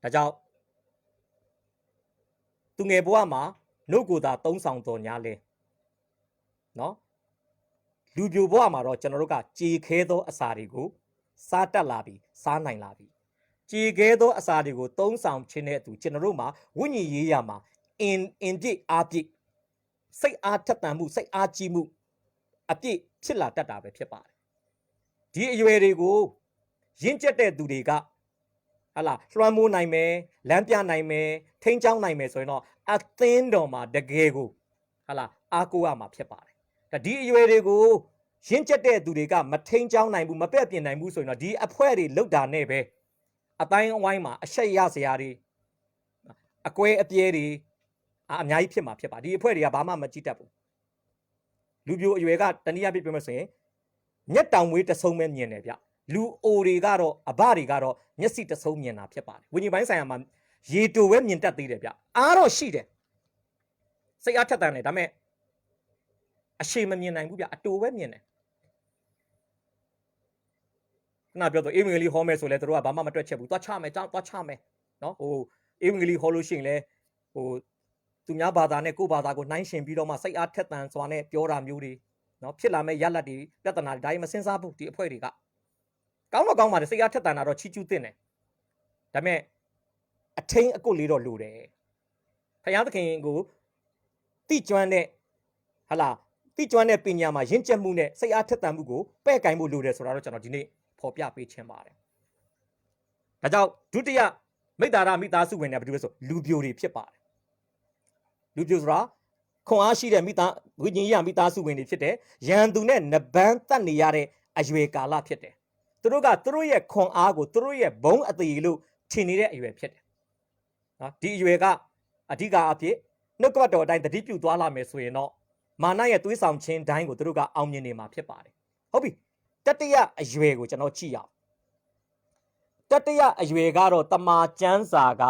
ဒါကြောင့်သူငယ်ဘဝမှာနှုတ်ကိုယ်သာသုံးဆောင်တော်ညာလဲနော်လူပြိုဘဝမှာတော့ကျွန်တော်တို့ကကြေခဲသောအစာတွေကိုစားတတ်လာပြီစားနိုင်လာပြီကြေခဲသောအစာတွေကိုသုံးဆောင်ခြင်းနဲ့အတူကျွန်တော်တို့မှာဝိညာဉ်ရေးရမှာအင်ပြည့်အားပြည့်စိတ်အားထက်သန်မှုစိတ်အားကြီးမှုအပြည့်ဖြစ်လာတတ်တာပဲဖြစ်ပါတယ်ဒီအရွယ်တွေကိုရင့်ကျက်တဲ့သူတွေကဟာလားလွှမ်းမိုးနိုင်မယ်လမ်းပြနိုင်မယ်ထိန်းချောင်းနိုင်မယ်ဆိုရင်တော့အသင်းတော်မှာတကယ်ကိုဟာလားအားကိုးရမှာဖြစ်ပါတယ်ဒါဒီအရွယ်တွေကိုရင့်ကျက်တဲ့သူတွေကမထိန်းချောင်းနိုင်ဘူးမပဲ့ပြင်နိုင်ဘူးဆိုရင်တော့ဒီအဖွဲ့တွေလောက်တာနဲ့ပဲအတိုင်းအဝိုင်းမှာအဆက်ရစရာတွေအကွဲအပြဲတွေအများကြီးဖြစ်မှာဖြစ်ပါဒီအဖွဲ့တွေကဘာမှမကြည့်တတ်ဘူးလူပြိုအရွယ်ကတနည်းအားဖြင့်ပြောမယ်ဆိုရင်မျက်တောင်မွေးတဆုံပဲမြင်တယ်ဗျလူအိုတွေကတော့အဘတွေကတော့မျက်စိတဆုံမြင်တာဖြစ်ပါတယ်ဝိညာဉ်ပိုင်းဆိုင်ရာမှာရေတူပဲမြင်တတ်သေးတယ်ဗျအားတော့ရှိတယ်စိတ်အားထက်သန်တယ်ဒါပေမဲ့အရှိမမြင်နိုင်ဘူးဗျအတူပဲမြင်တယ်ခဏပြောတော့အင်္ဂလိပ်ဟောမယ်ဆိုလဲတို့ကဘာမှမတွက်ချက်ဘူးသွားချမယ်သွားချမယ်နော်ဟိုအင်္ဂလိပ်ဟောလို့ရှိရင်လဲဟိုသူများဘာသာနဲ့ကိုယ့်ဘာသာကိုနှိုင်းယှဉ်ပြီးတော့မှစိတ်အားထက်သန်စွာနဲ့ပြောတာမျိုးတွေနော်ဖြစ်လာမဲ့ရလတ်တွေပြဿနာတွေဒါမှမစင်စားဘူးဒီအဖွဲ့တွေကကောင်းတော့ကောင်းပါတယ်စိတ်အားထက်သန်တာတော့ချီးကျူးသင့်တယ်ဒါပေမဲ့အထင်းအကွတ်လေးတော့လိုတယ်ဖယားသခင်ကိုတိကျွမ်းတဲ့ဟာလားတိကျွမ်းတဲ့ပညာမှာရင့်ကျက်မှုနဲ့စိတ်အားထက်သန်မှုကိုပဲ့ကင်ဖို့လိုတယ်ဆိုတာတော့ကျွန်တော်ဒီနေ့ဖော်ပြပေးခြင်းပါတယ်ဒါကြောင့်ဒုတိယမိသားစုဝင်တွေဘယ်သူလဲဆိုလူပြိုတွေဖြစ်ပါတယ်လူပြိုဆိုတာခွန်အားရှိတဲ့ဝိညာဉ်ရေးမိသားစုဝင်တွေဖြစ်တယ်ရန်သူနဲ့နဗန်းတက်နေရတဲ့အရွယ်ကာလဖြစ်တယ်သူတို့ကသူတို့ရဲ့ခွန်အားကိုသူတို့ရဲ့ဘုံအသေးလို့ထင်နေတဲ့အရွယ်ဖြစ်တယ်နော်ဒီအရွယ်ကအဓိကအဖြစ်နှုတ်ကပတ်တော်အတိုင်းတတိပြုသွားလာမယ်ဆိုရင်တော့မာနရဲ့သွေးဆောင်ခြင်းတိုင်းကိုသူတို့ကအောင်မြင်နေမှာဖြစ်ပါတယ်ဟုတ်ပြီတတိယအရွယ်ကိုကျွန်တော်ကြည့်ရအောင်တတိယအရွယ်ကတော့တမာကျမ်းစာက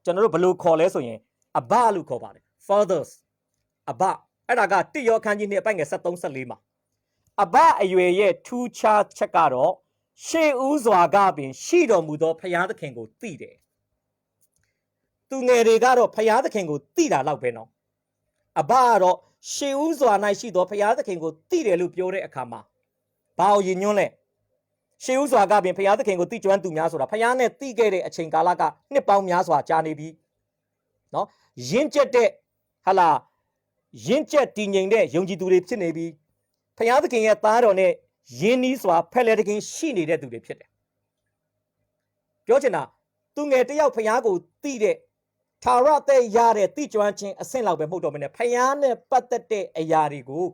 ကျွန်တော်တို့ဘယ်လိုခေါ်လဲဆိုရင်အဘလို့ခေါ်ပါတယ် fathers အဘအဲ့ဒါကတိယောခန်းကြီးနှစ်အပိုင်ငယ်73 74မှာအဘအရွယ်ရဲ့ထူးခြားချက်ကတော့ရှေးဦးစွာကပင်ရှိတော်မူသောဖယားသခင်ကိုသိတယ်သူငယ်တွေကတော့ဖယားသခင်ကိုသိတာလောက်ပဲနော်အဘကတော့ရှေးဦးစွာ၌ရှိသောဖယားသခင်ကိုသိတယ်လို့ပြောတဲ့အခါမှာဘာကိုရည်ညွှန်းလဲရှေးဦးစွာကပင်ဖယားသခင်ကိုသိကျွမ်းသူများဆိုတာဖယားနဲ့သိခဲ့တဲ့အချိန်ကာလကနှစ်ပေါင်းများစွာကြာနေပြီနော်ရင့်ကျက်တဲ့ဟာလာရင့်ကျက်တည်ငြိမ်တဲ့ယုံကြည်သူတွေဖြစ်နေပြီဖယားသခင်ရဲ့သားတော်နဲ့ယင်းနီးစွာဖက်လက်တကင်းရှိနေတဲ့သူတွေဖြစ်တယ်ပြောချင်တာသူငယ်တယောက်ဖယားကိုသိတဲ့ထာဝရတဲ့ရတဲ့သိကျွမ်းခြင်းအဆင့်လောက်ပဲမဟုတ်တော့မနဲ့ဖယားနဲ့ပတ်သက်တဲ့အရာတွေကို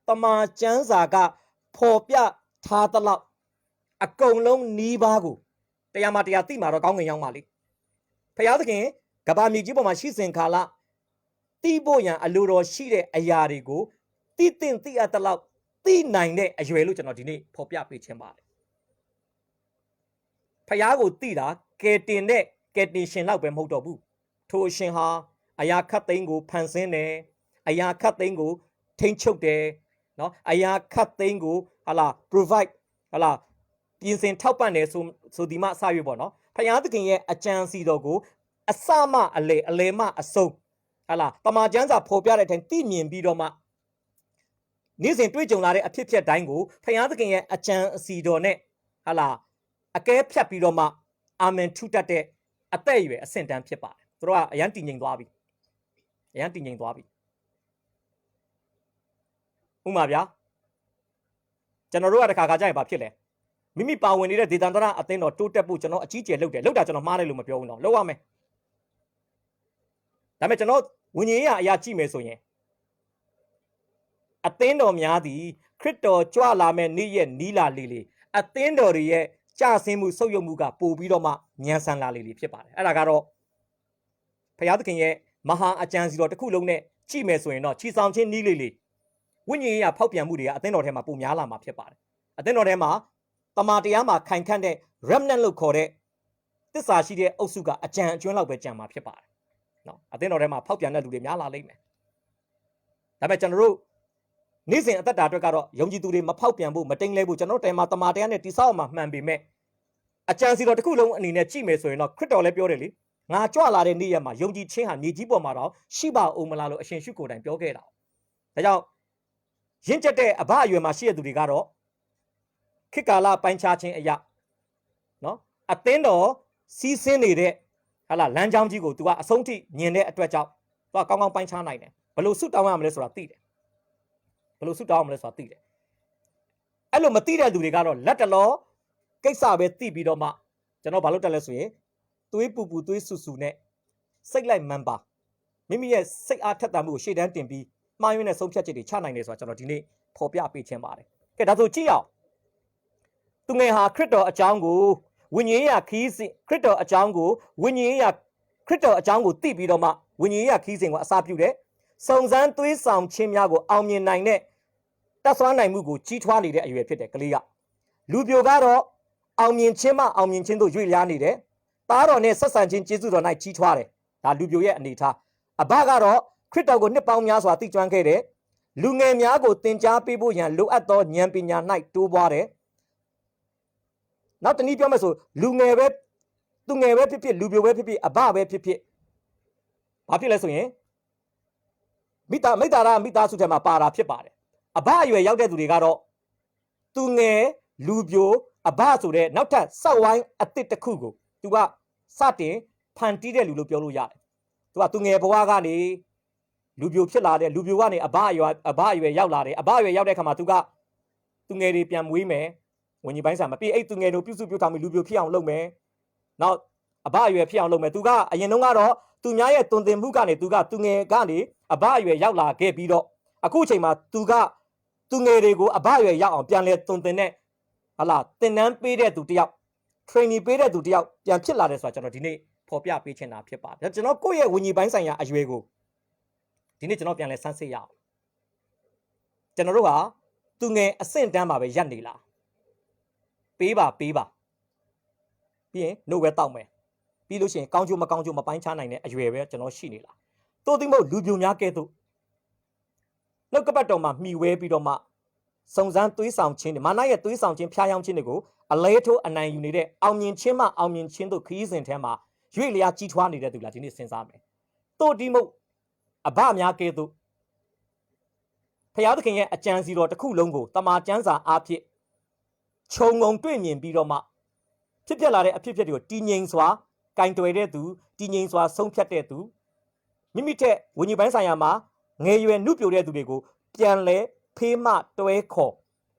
တမန်ကျမ်းစာကဖော်ပြထားသလောက်အကုန်လုံးနီးပါးကိုတရားမှတရားသိမှာတော့ကောင်းငင်ရောက်ပါလေဖယားသခင်ကဘာမြေကြီးပေါ်မှာရှိစဉ်ခါလသိဖို့ရန်အလိုတော်ရှိတဲ့အရာတွေကို တိတင်တိအပ်တလောက်တိနိုင်တဲ့အရွယ်လို့ကျွန်တော်ဒီနေ့ဖော်ပြပေးခြင်းပါတယ်ဖယားကိုတိတာကယ်တင်တဲ့ကယ်တင်ရှင်လောက်ပဲမဟုတ်တော့ဘူးထိုအရှင်ဟာအရာခတ်သိမ်းကိုဖန်ဆင်းတယ်အရာခတ်သိမ်းကိုထိန်းချုပ်တယ်နော်အရာခတ်သိမ်းကိုဟာလာ provide ဟာလာပြင်ဆင်ထောက်ပံ့တယ်ဆိုဒီမှအစရွေးပေါ့နော်ဖယားသခင်ရဲ့အကြံစီတော်ကိုအစမှအလေမှအဆုံးဟာလာတမန်ကျမ်းစာဖော်ပြတဲ့အတိုင်းသိမြင်ပြီးတော့မှနေ့စဉ်တွေ့ကြုံလာတဲ့အဖြစ်ဖြစ်တိုင်းကိုဖယားသခင်ရဲ့အကြံအစီတော်နဲ့ဟာလာအကဲဖြတ်ပြီးတော့မှအာမင်ထုတတ်တဲ့အသက်အရွယ်အဆင့်တန်းဖြစ်ပါတယ်သူတို့ကအရန်တည်ငြိမ်သွားပြီအရန်တည်ငြိမ်သွားပြီဥမာဗျာကျွန်တော်တို့ကတခါကြရင်ဘာဖြစ်လဲမိမိပါဝင်နေတဲ့ဒေသန္တရအသင်းတော်တိုးတက်ဖို့ကျွန်တော်အကြီးကျယ်လုပ်တယ်လုပ်တာကျွန်တော်မှားတယ်လို့မပြောဘူးတော့လုပ်ရမယ်ဒါပေမဲ့ကျွန်တော်ဝိညာဉ်ရေးအရာကြည့်မယ်ဆိုရင်အသင်းတော်များသည်ခရစ်တော်ကြွလာမဲ့နေ့ရက်နီးလာလေအသင်းတော်တွေရဲ့ကြဆင်းမှုဆုပ်ယုပ်မှုကပို့ပြီးတော့မှညံဆန်လာလေဖြစ်ပါတယ်အဲ့ဒါကတော့ဖယားသခင်ရဲ့မဟာအကြံစီတော်တစ်ခုလုံးနဲ့ကြည့်မယ်ဆိုရင်တော့ချီဆောင်ချင်းနီးလေဝိညာဉ်ရေးဖောက်ပြန်မှုတွေကအသင်းတော်ထဲမှာပုံများလာမှာဖြစ်ပါတယ်အသင်းတော်ထဲမှာတမန်တရားမှာခိုင်ခန့်တဲ့ remnant လို့ခေါ်တဲ့သစ္စာရှိတဲ့အုပ်စုကအကြံအကျွန်းလောက်ပဲကြံမှာဖြစ်ပါတယ်နော်အသင်းတော်ထဲမှာဖောက်ပြန်တဲ့လူတွေများလာလိမ့်မယ်ဒါပေမဲ့ကျွန်တော်တို့နေ့စဉ်အသက်တာအတွက်ကတော့ယုံကြည်သူတွေမဖောက်ပြန်ဖို့မတိမ်လဲဖို့ကျွန်တော်တိုင်မှာတမန်တရားနဲ့တိဆောက်မှာမှန်ပေမဲ့အကြံစီတော်တစ်ခုလုံးအနေနဲ့ကြည့်မယ်ဆိုရင်တော့ခရစ်တော်လည်းပြောတယ်လေငါကြွလာတဲ့နေ့ရက်မှာယုံကြည်ခြင်းဟာမြေကြီးပေါ်မှာတော့ရှိပါဦးမလားလို့အရှင်ရှုကိုယ်တိုင်ပြောခဲ့တာဒါကြောင့်ရင့်ကျက်တဲ့အဘအရွယ်မှာရှိတဲ့သူတွေကတော့ခေတ်ကာလပိုင်းခြားခြင်းအရာနော်အသင်းတော်စီးဆင်းနေတဲ့ဟာလာလမ်းကြောင်းကြီးကို तू ကအဆုံးထိမြင်တဲ့အတွက်ကြောင့် तू ကကောင်းကောင်းပိုင်းခြားနိုင်တယ်ဘလို့ဆုတောင်းရမလဲဆိုတာသိတယ်ဘလို့ဆုတောင်းရမလဲဆိုတာသိတယ်အဲ့လိုမသိတဲ့သူတွေကတော့လက်တလောကိစ္စပဲသိပြီးတော့မှကျွန်တော်ဘာလို့တက်လဲဆိုရင်သွေးပူသွေးဆူနဲ့စိတ်လိုက်မှန်ပါမိမိရဲ့စိတ်အားထက်သန်မှုကိုရှေ့တန်းတင်ပြီးမှားယွင်းတဲ့ဆုံးဖြတ်ချက်တွေချနိုင်တယ်ဆိုတာကျွန်တော်ဒီနေ့ဖော်ပြပေးခြင်းပါတယ်ကဲဒါဆိုကြည့်အောင်သူငယ်ဟာခရစ်တော်အကြောင်းကိုဝိညာဉ်ရေးခီးစဉ်ခရစ်တော်အကြောင်းကိုဝိညာဉ်ရေးခရစ်တော်အကြောင်းကိုသိပြီးတော့မှဝိညာဉ်ရေးခီးစဉ်ကိုအစာပြုတယ်စုံစမ်းသွေးဆောင်ခြင်းများကိုအောင်မြင်နိုင်တဲ့တတ်ဆွမ်းနိုင်မှုကိုကြီးထွားနေတဲ့အရွယ်ဖြစ်တယ်ကလေးကလူပြိုကတော့အောင်မြင်ခြင်းမှအောင်မြင်ခြင်းတို့ရွေ့လျားနေတယ်သားတော်နဲ့ဆက်ဆံခြင်းကျေးဇူးတော်၌ကြီးထွားတယ်ဒါလူပြိုရဲ့အနေထားအဘကတော့ခရစ်တော်ကိုနှစ်ပေါင်းများစွာသိကျွမ်းခဲ့တယ်လူငယ်များကိုသင်ကြားပေးဖို့ရန်လိုအပ်သောဉာဏ်ပညာ၌တိုးပွားတယ်နောက်တနည်းပြောမယ်ဆိုလူငယ်ပဲသူငယ်ပဲဖြစ်ဖြစ်လူပြိုပဲဖြစ်ဖြစ်အဘပဲဖြစ်ဖြစ်ဘာဖြစ်လဲဆိုရင်မိသားစုထဲမှာပါတာဖြစ်ပါတယ်အဘအရွယ်ရောက်တဲ့သူတွေကတော့သူငယ်လူပြိုအဘဆိုတဲ့နောက်ထပ်စောက်ဝိုင်းအသစ်တစ်ခုကိုသူကစတင်ဖန်တီးတဲ့လူလို့ပြောလို့ရတယ်သူငယ်ဘဝကနေလူပြိုဖြစ်လာတဲ့လူပြိုကနေအဘအရွယ်ရောက်လာတယ်အဘအရွယ်ရောက်တဲ့အခါမှာသူငယ်တွေပြန်မွေးမယ်ဝင်ကြီးပိုင်းစာမပြည့်အဲ့သူငယ်တို့ပြုစုပြုထောင်ပြီးလူပြိုဖြစ်အောင်လုပ်မယ်နောက်အဘအရွယ်ဖြစ်အောင်လုပ်မယ်သူကအရင်တုန်းကတော့သူများရဲ့တုံသင်မှုကနေသူငယ်ကနေအဘအရွယ်ရောက်လာခဲ့ပြီးတော့အခုအချိန်မှာသူငယ်တွေကိုအဘအရွယ်ရောက်အောင်ပြန်လဲတုံသင်တဲ့ဟာလာသင်တန်းပေးတဲ့သူတယောက် training ပေးတဲ့သူတယောက်ပြန်ဖြစ်လာတယ်ဆိုတာကျွန်တော်ဒီနေ့ဖော်ပြပေးချင်တာဖြစ်ပါတယ်ကျွန်တော်ကိုယ့်ရဲ့ဝิญဉ်ပိုင်းဆိုင်ရာအရွယ်ကိုဒီနေ့ကျွန်တော်ပြန်လဲစမ်းစစ်ရအောင်ကျွန်တော်တို့ဟာသူငယ်အဆင့်တန်းမှာပဲရပ်နေလားပေးပါပြီးရင်နှုတ်ပဲတောက်မယ်ပြီးလို့ရှိရင်ကောင်းကျိုးမကောင်းကျိုးမပိုင်းခြားနိုင်တဲ့အရွယ်ပဲကျွန်တော်ရှိနေလားတိုးသိမ့်ဖို့လူပြိုများကဲ့သို့နှုတ်ကပတ်တော်မှာမှီဝဲပြီးတော့မှစုံစမ်းသွေးဆောင်ခြင်းတွေမာနရဲ့သွေးဆောင်ခြင်းဖျားယောင်းခြင်းတွေကိုအလဲထိုးအနိုင်ယူနေတဲ့အောင်မြင်ခြင်းမှအောင်မြင်ခြင်းတို့ခရီးစဉ်ထဲမှာရွေ့လျားကြီးထွားနေတဲ့သူလားဒီနေ့စဉ်းစားမယ်တိုးဒီမို့အဘများကဲ့သို့ဖျားသခင်ရဲ့အကြံစီတော်တစ်ခုလုံးကိုတမန်ကျမ်းစာအားဖြင့်ခြုံငုံတွေ့မြင်ပြီးတော့မှဖြစ်လာတဲ့အဖြစ်တွေကိုတည်ငြိမ်စွာကင်တွယ်တဲ့သူတည်ငြိမ်စွာဆုံးဖြတ်တဲ့သူမိမိထက်ဝิญဉ်ပိုင်းဆိုင်ရာမှာငယ်ရွယ်နှုတ်ပြတဲ့သူတွေကိုပြန်လဲဖေးမတွဲခေါ်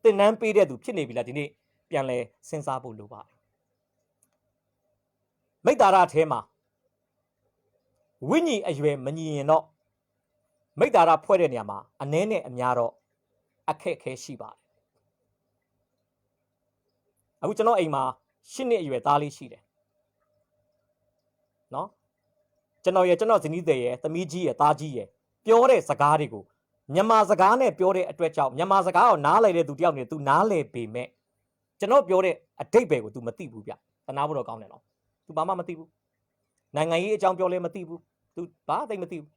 သင်တန်းပေးတဲ့သူဖြစ်နေပြီလားဒီနေ့ပြန်လဲစဉ်းစားဖို့လိုပါတယ်မိတ္တာရအထဲမှာဝိညာဉ်အရွယ်မညီရင်တော့မိတ္တာရဖွဲ့တဲ့နေရာမှာအနည်းနဲ့အများတော့အခက်အခဲရှိပါတယ်အခုကျွန်တော်အိမ်မှာ8နှစ်အရွယ်သားလေးရှိတယ်နော်ကျွန်တော်ဇနီးသည်ရဲ့သမီးကြီးရဲ့သားကြီးရဲ့ပြောတဲ့စကားတွေကို မြန်မာစကားနဲ့ပြောတဲ့အတွက်ကြောင့်မြန်မာစကားကိုနားလည်တဲ့သူတယောက်နေ तू နားလည်ပေမဲ့ကျွန်တော်ပြောတဲ့အတိတ်ပဲကို तू မသိဘူးဗျတနာဖို့တော့ကောင်းတယ်နော် तू ဘာမှမသိဘူးနိုင်ငံရေးအကြောင်းပြောလဲမသိဘူး तू ဘာသိမသိဘူး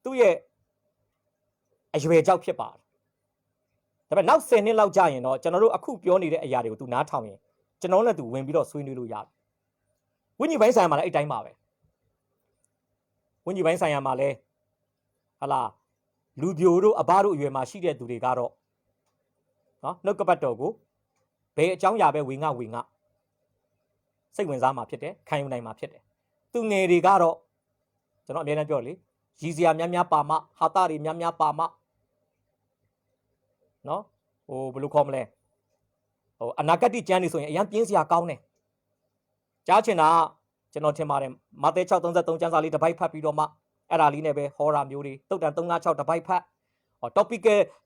သူ့ရဲ့အရွယ်ကြောက်ဖြစ်ပါတယ်ဒါပေမဲ့နောက်10နှစ်လောက်ကြာရင်တော့ကျွန်တော်တို့အခုပြောနေတဲ့အရာတွေကို तू နားထောင်ရင်ကျွန်တော်လည်း तू ဝင်ပြီးတော့ဆွေးနွေးလို့ရတယ်ဝိညာဉ်ပိုင်းဆိုင်ရာမှာလည်းအဲ့တိုင်းပါပဲဝိညာဉ်ပိုင်းဆိုင်ရာမှာလည်းဟာလာလူပြိုတို့အဘတို့အရွယ်မှာရှိတဲ့သူတွေကတော့နော်နှုတ်ကပတ်တော်ကိုဘယ်အကြောင်းအရာပဲဝေငှစိတ်ဝင်စားမှာဖြစ်တယ်ခံယူနိုင်မှာဖြစ်တယ်သူငယ်တွေကတော့ကျွန်တော်အများနဲ့ပြောလေရည်စရာများပါမဟာတာတွေများပါမနော်ဟိုဘယ်လိုခေါ်မလဲဟိုအနာဂတ်ကျမ်းနေဆိုရင်အရင်ပြင်းစရာကောင်းတယ်ကြားချင်တာကျွန်တော်ထင်ပါတယ်မာသဲ6:33ကျမ်းစာလေးတစ်ပိုက်ဖတ်ပြီးတော့မှအဲ့ဒါလေးနဲ့ပဲဟောတာမျိုးတွေတုတ်တန်356တစ်ပိုက်ဖတ်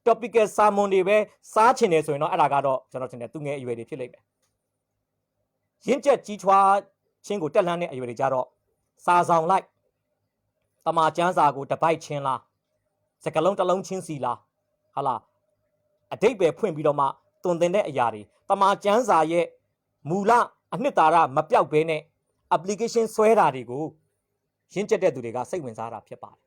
topical sermon တွေပဲစားချင်တယ်ဆိုရင်တော့အဲ့ဒါကတော့ကျွန်တော်ထင်တယ်သူငယ်အရွယ်တွေဖြစ်လိမ့်မယ်ရင့်ကျက်ကြီးထွားခြင်းကိုတက်လှမ်းတဲ့အရွယ်တွေကြတော့စာဆောင်လိုက်တမန်ကျမ်းစာကိုတစ်ပိုက်ချင်းလားစကလုံးတစ်လုံးချင်းစီလားဟာလားအတိတ်ပဲဖွင့်ပြီးတော့မှတွင်တင်တဲ့အရာတွေတမန်ကျမ်းစာရဲ့မူလအနှစ်သာရမပြောက်ဘဲနဲ့ application ဆွဲတာတွေကိုရင့်ကျက်တဲ့သူတွေကစိတ်ဝင်စားတာဖြစ်ပါတယ်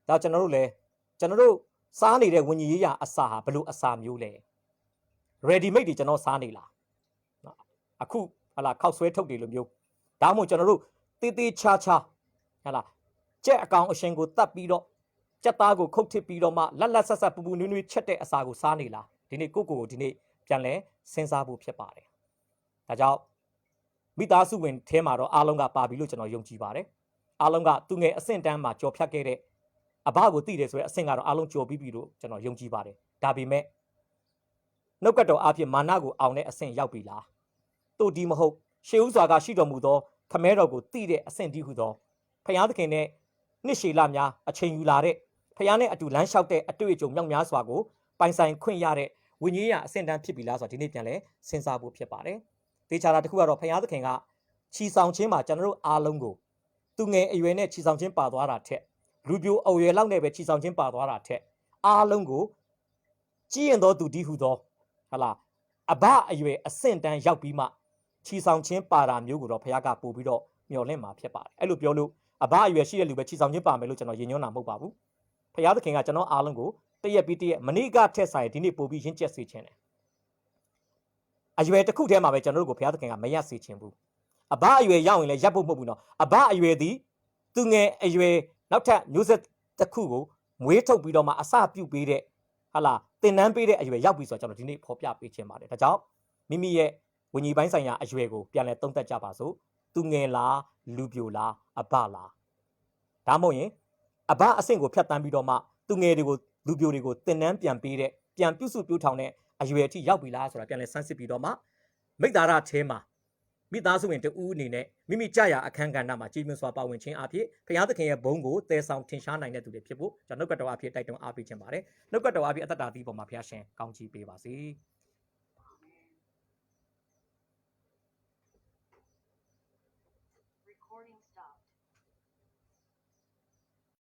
ဒါကျွန်တော်တို့စားနေတဲ့ဝิญဉ်ရေးရာအစာဟာဘယ်လိုအစာမျိုးလဲ ready made တွေကျွန်တော်စားနေလားအခုဟာလားခောက်ဆွဲထုတ်တွေလိုမျိုးဒါမှမဟုတ်ကျွန်တော်တို့တေးချာဟာလားကြက်အကောင်အရှင်ကိုတတ်ပြီးတော့ကြက်သားကိုခုတ်ထစ်ပြီးတော့မှလက်ဆက်ပူနွေးချက်တဲ့အစာကိုစားနေလားဒီနေ့ကိုဒီနေ့ပြန်လဲစဉ်းစားဖို့ဖြစ်ပါတယ်ဒါကြောင့်မိသားစုဝင်ထဲမှာတော့အားလုံးကပါပြီလို့ကျွန်တော်ယုံကြည်ပါတယ်အားလုံးကသူငယ်အဆင့်တန်းမှာကြော်ဖြတ်ခဲ့တဲ့အဘကိုသိတယ်ဆိုတဲ့အဆင့်ကတော့အားလုံးကြော်ပြီးပြီလို့ကျွန်တော်ယုံကြည်ပါတယ်ဒါပေမဲ့နှုတ်ကတော်အဖြစ်မာနကိုအောင်တဲ့အဆင့်ရောက်ပြီလားတို့ဒီမဟုတ်ရှေးဥစွာကရှိတော်မူသောခမဲတော်ကိုသိတဲ့အဆင့်တည်းဟုသောဖယားသခင်နဲ့နှစ်ရှည်လများအချိန်ယူလာတဲ့ဖယားနဲ့အတူလမ်းလျှောက်တဲ့အတွေ့အကြုံမြောက်များစွာကိုပိုင်ဆိုင်ခွင့်ရတဲ့ဝိညာဉ်ရေးအဆင့်တန်းဖြစ်ပြီလားဆိုတော့ဒီနေ့ပြန်လဲစဉ်းစားဖို့ဖြစ်ပါတယ်တေချာတာတစ်ခုကတော့ဖယားသခင်ကချီဆောင်ခြင်းမှာကျွန်တော်တို့အားလုံးကိုသူငယ်အရွယ်နဲ့ချီဆောင်ခြင်းပါသွားတာထက်လူပြိုအရွယ်လောက်နဲ့ပဲချီဆောင်ခြင်းပါသွားတာထက်အားလုံးကိုကြီးရင်သောသူတည်းဟုသောဟာလားအဘအရွယ်အဆင့်တန်းရောက်ပြီးမှချီဆောင်ခြင်းပါတာမျိုးကိုတော့ဖယားကပို့ပြီးတော့မျှော်လင့်မှာဖြစ်ပါတယ်အဲ့လိုပြောလို့အဘအရွယ်ရှိတဲ့လူပဲချီဆောင်ခြင်းပါမယ်လို့ကျွန်တော်ယဉ်ညွှန်းတာမဟုတ်ပါဘူးဖယားသခင်ကကျွန်တော်အားလုံးကိုတရက်ပြီးတရက်မနေ့ကထက်ဆိုင်ဒီနေ့ပို့ပြီးရင့်ကျက်စေခြင်းတယ်အရွယ်တစ်ခုတည်းမှာပဲကျွန်တော်တို့ကိုဘုရားသခင်ကမရက်စေခြင်းဘူးအဘအရွယ်ရောက်ရင်လည်းရပ်ဖို့မဟုတ်ဘူးနော်အဘအရွယ်သည်သူငယ်အရွယ်နောက်ထပ်မျိုးဆက်တစ်ခုကိုမွေးထုတ်ပြီးတော့မှအစပြုတ်ပေးတဲ့ဟာလာသင်တန်းပေးတဲ့အရွယ်ရောက်ပြီဆိုတော့ကျွန်တော်ဒီနေ့ဖော်ပြပေးခြင်းပါတယ်ဒါကြောင့်မိမိရဲ့ဝิญဉ်ပိုင်းဆိုင်ရာအရွယ်ကိုပြန်လဲသုံးသပ်ကြပါစို့သူငယ်လားလူပြိုလားအဘလားဒါမှမဟုတ်ရင်အဘအဆင့်ကိုဖြတ်တန်းပြီးတော့မှသူငယ်တွေကိုလူပြိုတွေကိုသင်တန်းပြန်ပေးတဲ့ပြန်ပြုစုပြောင်းထောင်တဲ့အရွယ်အထိရောက်ပြီလားဆိုတာပြန်လဲဆန်းစစ်ပြီးတော့မှမိသားစုထဲမှာမိသားစုဝင်တဦးအနေနဲ့မိမိကြာရအခန်းကဏ္ဍမှာကြီးမြင့်စွာပါဝင်ခြင်းအဖြစ်ဘုရားသခင်ရဲ့ဘုန်းကိုသယ်ဆောင်ထင်ရှားနိုင်တဲ့သူတွေဖြစ်ဖို့ကျွန်တော်နှုတ်ကတော်အဖြစ်တိုက်တွန်းအားပေးခြင်းပါတယ်နှုတ်ကတော်အဖြစ်အသက်တာသီးပေါ်မှာဘုရားရှင်ကောင်းချီးပေးပါစေ